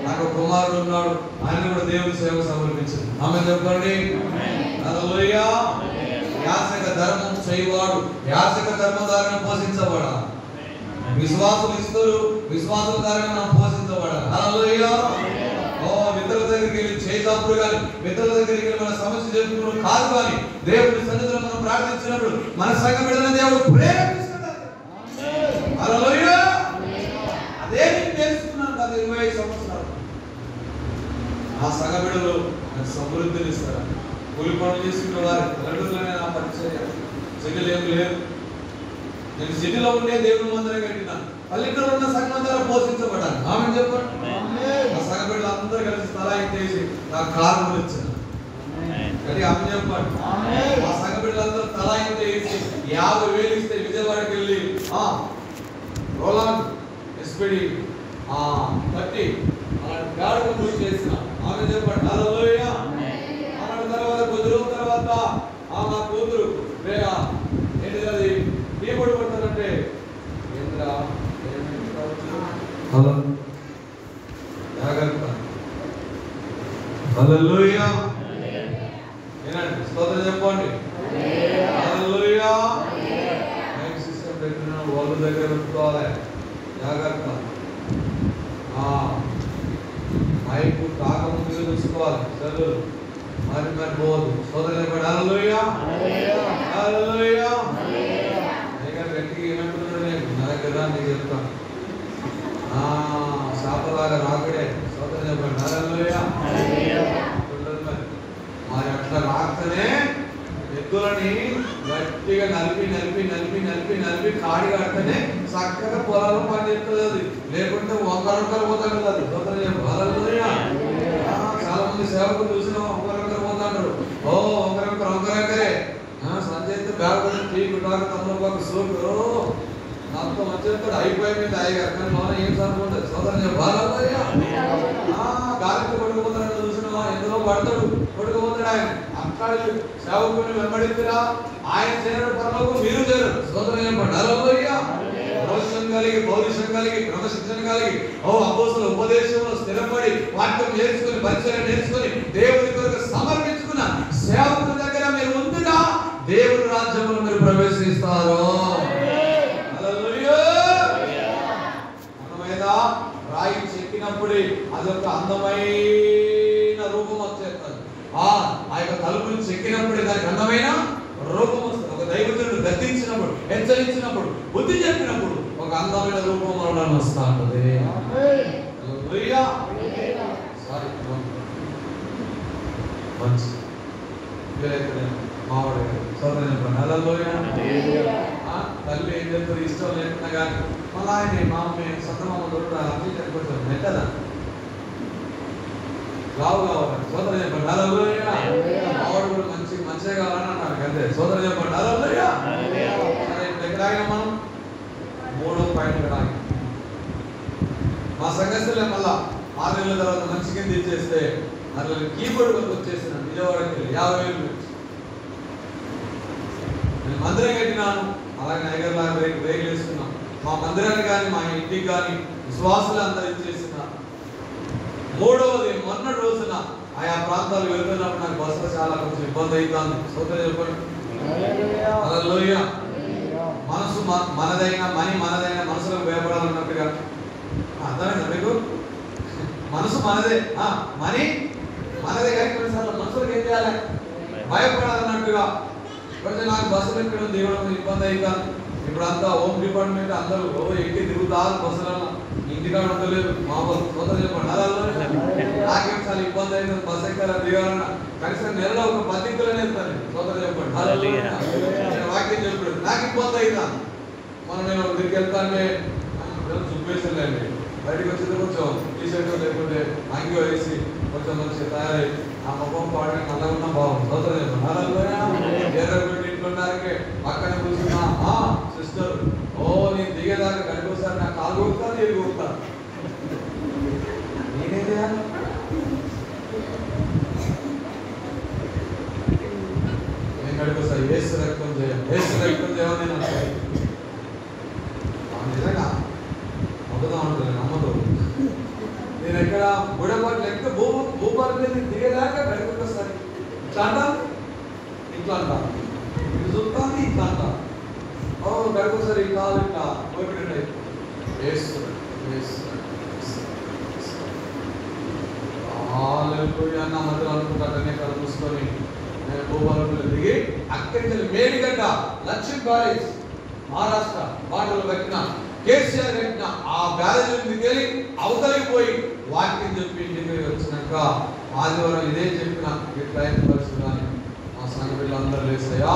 [SPEAKER 1] నాకు కుమారుడు ఉన్నాడు, ఆయన కూడా దేవుని సేవ సమర్పించింది. ఆమె చెప్పండి. హల్లెలూయా. యాజక ధర్మం చేయవాడు యాజక ధర్మధారణ పోషించబడా. విశ్వాసులు ఇస్తారు, విశ్వాసుల కారణంగా పోషించబడాలి. హల్లెలూయా. మిత్రుల దగ్గరికి వెళ్ళి చేసాపుడు కానీ మిత్రుల దగ్గరికి వెళ్ళి మన సమస్య చెప్పుకున్నాడు కాదు. కానీ దేవుడి సన్నిధిలో మనం ప్రార్థించినప్పుడు మన సంఘం బిడ్డలను దేవుడు ప్రేరేపిస్తున్నాడు. హల్లెలూయా. అదే నేను నేర్చుకున్నాను గత 25 సంవత్సరాలు. ఆ సగబిడలు నాకు సమృద్ధిని ఇస్తారా? కూలి పనులు చేసుకునే వారు పల్లెటూరులోనే నా పరిచయం. సిటీలో ఏం లేదు. నేను సిటీలో ఉండే దేవుని మందిరం కట్టినా, పల్లెటూరులో ఉన్న సంఘం ద్వారా పోషించబడ్డాను. ఆమె చెప్పండి. ఆ సగబిడ్డలు అందరూ కలిసి తలా ఎత్తేసి నాకు కారు కొనిచ్చాను. కానీ ఆమె చెప్పండి. ఆ సగబిడ్డలందరూ తలా ఎత్తేసి 50,000 ఇస్తే విజయవాడకి వెళ్ళి రోలాండ్ ఎస్పీడి కట్టి అలాంటి గాడుకు పూజ చేసిన. ఆమె చెప్పండి. హల్లెలూయా. అలాంటి తర్వాత కొద్ది రోజుల తర్వాత మా కూతురు ఏంటి అది కీబోర్డ్ కొడతారంటే జాగ్రత్త. హల్లెలూయా. ఏనండి స్తోత్రం చెప్పండి. హల్లెలూయా. మైక్ సిస్టమ్ పెట్టిన వాళ్ళ దగ్గర పెట్టుకోవాలి. జాగ్రత్త. మైకు కాకముందుగా చూసుకోవాలి. చదువు మరి పోవద్దు. స్తోత్రం చెప్పండి. హల్లెలూయా. హల్లెలూయా. గట్టిగా ఏమంటున్నాడు? నేను నా దగ్గర నీకు చెప్తాను. శాపలాగా రాకడే. స్తోత్రం చెప్పండి. హల్లెలూయా. మరి అట్లా రాకనే ఎద్దులని గట్టిగా నలిపి కాడి కడితేనే చక్కగా పొలాలు పని చెప్తుంది. అది లేకుంటే వంకరొక్కరు పోతాడు కదా. అది స్తోత్రం చెప్పండి. హల్లెలూయా. చాలా మంది సేవకులు చూసిన వంకరొక్కరు పోతాడు. వంకరొక్కరే సంజయ్ బ్యాగ్ టీ గుడ్డాక తమ్ముడు సూటు నాతో వచ్చేస్తాడు. అయిపోయింది అయ్యగారు. కానీ మనం ఏం సరిపోతుంది. స్తోత్రం చెప్పాలి. గాలితో కొడుకుపోతాడు. చూసినా ఎందులో పడతాడు, కొడుకుపోతాడు. ఆయన అక్కడ సేవకుని వెంబడిద్దిరా. ఆయన చేయడం పరలోకం మీరు చేయరు. స్తోత్రం చెప్పండి. హల్లెలూయా. రోషం కలిగి, పౌరుషం కలిగి, క్రమశిక్షణ కలిగి, అపోస్తుల ఉపదేశంలో స్థిరపడి వాక్యం నేర్చుకుని, పరిచయం నేర్చుకుని, దేవుడి కొరకు సమర్పించుకున్న సేవకుల దగ్గర మీరు ఉందిగా దేవుని రాజ్యంలో మీరు ప్రవేశిస్తారు. అందమైన రాయి చెక్కినప్పుడే అదొక అందమైన రూపం వచ్చేస్తుంది. ఆ యొక్క తలుపుని చెక్కినప్పుడే దానికి అందమైన రూపం వస్తుంది. ఒక దైవజనుడు గద్దించినప్పుడు, హెచ్చరించినప్పుడు, బుద్ధి చెప్పినప్పుడు ఒక అందమైన రూపం మనలో వస్తా ఉంటుంది. మావాడు తల్లి ఏం చెప్తారు? ఇష్టం లేకుండా కానీ మళ్ళీ ఆయన మా సొంత మామ దొరుకుతారు. కొంచెం మెట్టదా లావు కావాలి. సోదరు చెప్పండి. హల్లెలూయా. మావాడు కూడా మంచిగా కావాలని అన్నారు. అంతే. సోదరు చెప్పండి. హల్లెలూయా. ఎక్కడ ఆగినా మనం 3వ పాయింట్ ఇక్కడ ఆగి మా సంఘస్థలే మళ్ళా 6 నెలల తర్వాత మంచి కింద ఇచ్చేస్తే అట్లా కీబోర్డ్ వరకు వచ్చేసిన విజయవాడకి 50,000 నేను మందిరం కట్టినాను. అలాగే నైగర్లాగా రేగులు వేసుకున్నాం. మా మందిరాన్ని కానీ మా ఇంటికి కానీ విశ్వాసులు అందరూ ఇచ్చేసిన. 3వది మొన్నటి రోజున ఆయా ప్రాంతాలు వెళ్తున్నప్పుడు నాకు బస్సులో చాలా కొంచెం ఇబ్బంది అవుతుంది. స్తోత్రం చెప్పండి. హల్లెలూయా. మనసు మనదైనా మనదైనా మనసులకు భయపడాలన్నట్టుగా అర్థమైందా మీకు? మనసు మనదే, మనీ మనదే. కానీ కొన్నిసార్లు మనసులకు ఏం చేయాలి? భయపడాలన్నట్టుగా. కొంచెం నాకు బస్సులు ఎక్కడం దిగడం ఇబ్బంది అవుతాను. ఇప్పుడు అంతా హోమ్ డిపార్ట్మెంట్ అందరూ ఎక్కి తిరుగుతారు బస్సులలో. ఇంటికాడ ఉండలేదు. మా బస్సు స్తోత్రం చెప్పండి. నాకేం చాలా ఇబ్బంది అవుతుంది. బస్సు ఎక్కాల దిగాలన్నా కనీసం నెలలో ఒక 10 కిలోనే వెళ్తాను. స్తోత్రం చెప్పండి. వాక్యం చెప్పాడు. నాకు ఇబ్బంది అవుతా. నేను దగ్గరికి వెళ్తానే చూపేసానండి. బయటకు వచ్చింది కొంచెం టీషర్ట్ లేకుంటే అంగి వేసి కొంచెం మంచిగా తయారై ఆ ముఖం పాడని నల్లగా ఉన్న బాగుంది. స్తోత్రం చెప్పండి. ఎర్రగొట్టి ఇంట్లోన్నారకే పక్కన కూర్చున్నా సిస్టర్ నేను దిగేదాకా గడిపోసారి నాకు కాలు కొడుతాను, నీరు కొడుతాను. నేనేం చేయాలి? నేను గడిపోసారి వేసి రక్తం చేయాలి. నేను నిజంగా అబద్ధం ఉంటుంది. నమ్మదు. నేను ఎక్కడ గుడపాటు లెక్క భూపాల మీద దిగేదాకా గడిపోసారి ఇట్లా అంటాను, ఇట్లా అంటాను, ఇటు చూస్తాను, ఇట్లా అంటాను. గడిపోసారి ఈ కాలు ఇట్లా పోయినట్టు వేస్తున్నాడు. అన్న మధ్యలో అనుకుంటానే కళ్ళు చూసుకొని నేను భూపాలలో దిగి అక్కడి నుంచి మేడిగడ్డ లక్ష్మీ కాలేజ్ మహారాష్ట్ర బాటలు పెట్టిన కేసీఆర్ కట్టిన ఆ బ్యారేజ్ మీదకి వెళ్ళి అవతలికి పోయి వాక్యం చెప్పి ఇంటికి వచ్చినాక ఆదివారం ఇదే చెప్పిన ట్రైన్ పరిస్థితి కానీ మా సంఘ పిల్లలందరూ లేస్తాయా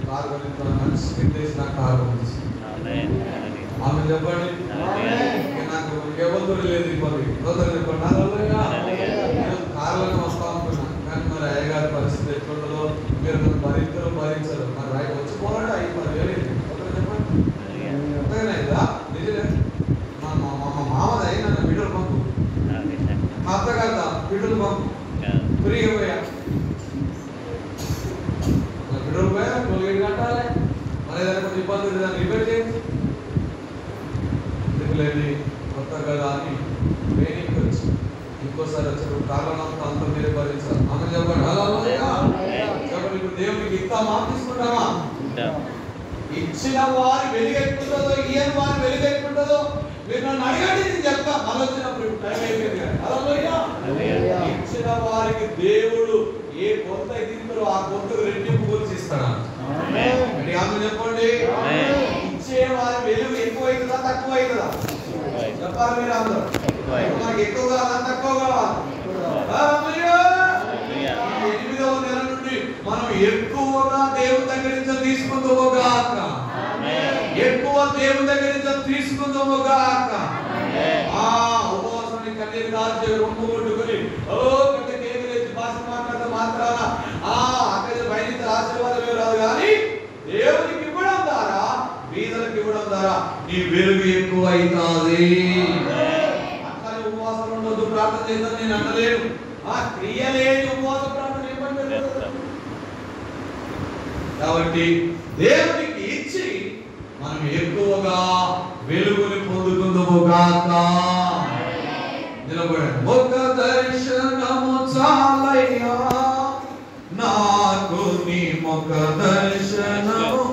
[SPEAKER 1] కారు కొనిస్తాను మనిషి పెట్టేసి నాకు కారు కొనిసి ఆమె చెప్పండి. నాకు ఎవరు లేదు ఇబ్బంది చెప్పండి. కార్లను వస్తా అనుకున్నాను కానీ మరి అయ్యగారి పరిస్థితి ఎట్లుంటుందో మీరు నన్ను భరించరు మరి వచ్చిపోవాలంటే 5-10,000 చెప్పండి. అంతేనా నిజమే. మా మామది అయి నన్ను బిడ్డలు పంపు, మా అత్తగారు బిడ్డలు పంపు ఫ్రీగా పోయా బిడ్డలు పోయా 12 కట్టాలి. మరి ఏదైనా కొంచెం ఇబ్బంది దాన్ని రిపేర్ చేయండి లేదు కొత్త కదా అని ట్రైనింగ్ వచ్చి ఇంకోసారి వచ్చారు కారణంతా అంత మీరే భరించాలి. ఆమె చెప్పండి చెప్పండి. ఇప్పుడు దేవునికి ఇంత మాట తీసుకుంటామా? ఇచ్చిన వారి వెలుగెట్టుంటుందో ఇయ్యని వారి వెలుగెట్టుంటుందో మీరు నన్ను అడగండి, నేను చెప్తా. మళ్ళీ వచ్చినప్పుడు టైం అయిపోయింది కదా. ఇచ్చిన వారికి దేవుడు ఏ కొంత ఇస్తారో ఆ కొంతకు రెట్టింపు గురించి ఇస్తాడా? ఆమె చెప్పండి. ఇచ్చే వారి వెలుగు ఎక్కువ అవుతుందా తక్కువ అవుతుందా చెప్పాలి మీరు అందరూ. మనకి ఎక్కువ కావాలా తక్కువ కావాలా? 8వ నెల నుండి మనం ఎక్కువగా దేవుని దగ్గర నుంచి తీసుకుందాముగాక, ఎక్కువ దేవుని దగ్గర నుంచి తీసుకుందాముగాక. ఉపవాసాన్ని కన్నీరు కాల్చి రొమ్ము కొట్టుకుని పెద్ద కేకులు వేసి భాష మాట్లాడితే మాత్రాన అక్కడ బయట ఆశీర్వాదమే రాదు. కానీ దేవునికి ఇవ్వడం ద్వారా బీదలకు ఇవ్వడం ద్వారా నీ వెలుగు ఎక్కువ అవుతుంది. అట్లనే ఉపవాసం ఉండొద్దు ప్రార్థన చేద్దాం నేను అనలేను. క్రియ లేని ఉపవాస ప్రార్థన ఏమంటే కాబట్టి దేవునికి ఇచ్చి మనం ఎక్కువగా వెలుగుని పొందుకుందాము గాక. నిలబడండి. ఒక దర్శనము చాలయ్యా నాకు నీ ముఖ దర్శనము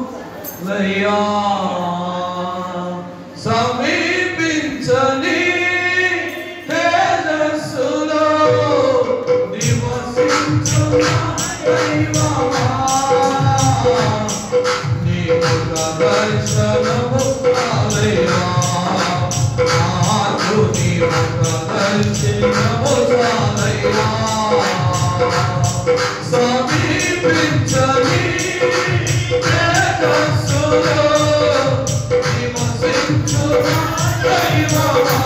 [SPEAKER 1] లయ్యా, సమీపించని తేజస్సులో నివసించు దైవమా, నీ ముఖ దర్శనము చాలయ్యా నాకు నీ ముఖ దర్శనము చాలయ్యా, సమీపించని తేజస్సులో నివసించు దైవమా,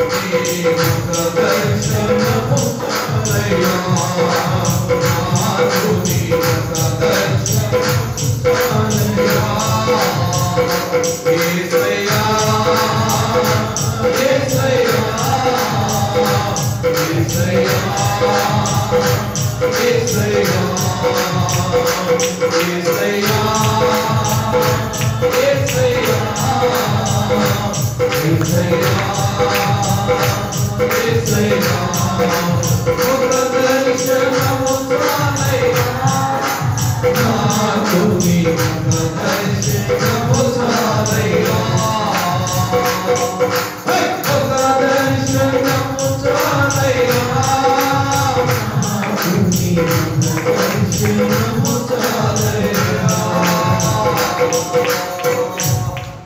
[SPEAKER 1] నీ ముఖ దర్శనము చాలయ్యా నాకు నీ ముఖ దర్శనము చాలయ్యా. యేసయ్యా యేసయ్యా యేసయ్యా యేసయ్యా యేసయ్యా యేసయ్యా యేసయ్యా ముఖ దర్శనము చాలయ్యా నాకు నీ ముఖ దర్శనము చాలయ్యా, ముఖ దర్శనము చాలయ్యా నాకు నీ ముఖ దర్శనము చాలయ్యా.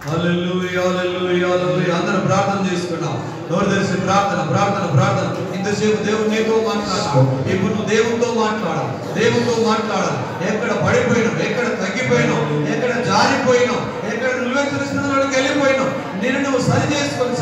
[SPEAKER 1] హల్లెలూయా హల్లెలూయా హల్లెలూయా. అందరం ప్రార్థన చేసుకున్నాం. నోరు తెరిచి ప్రార్థన ప్రార్థన ప్రార్థన. ఇంతసేపు దేవుడు నీతో మాట్లాడాలి. ఇప్పుడు నువ్వు దేవుడితో మాట్లాడాలి, దేవుడితో మాట్లాడాలి. ఎక్కడ పడిపోయినావు, ఎక్కడ తగ్గిపోయినావు, ఎక్కడ జారిపోయినావు, ఎక్కడ నువ్వే తెలుస్తున్న వాళ్ళకి వెళ్ళిపోయినావు, నేను నువ్వు సరి చేసుకొని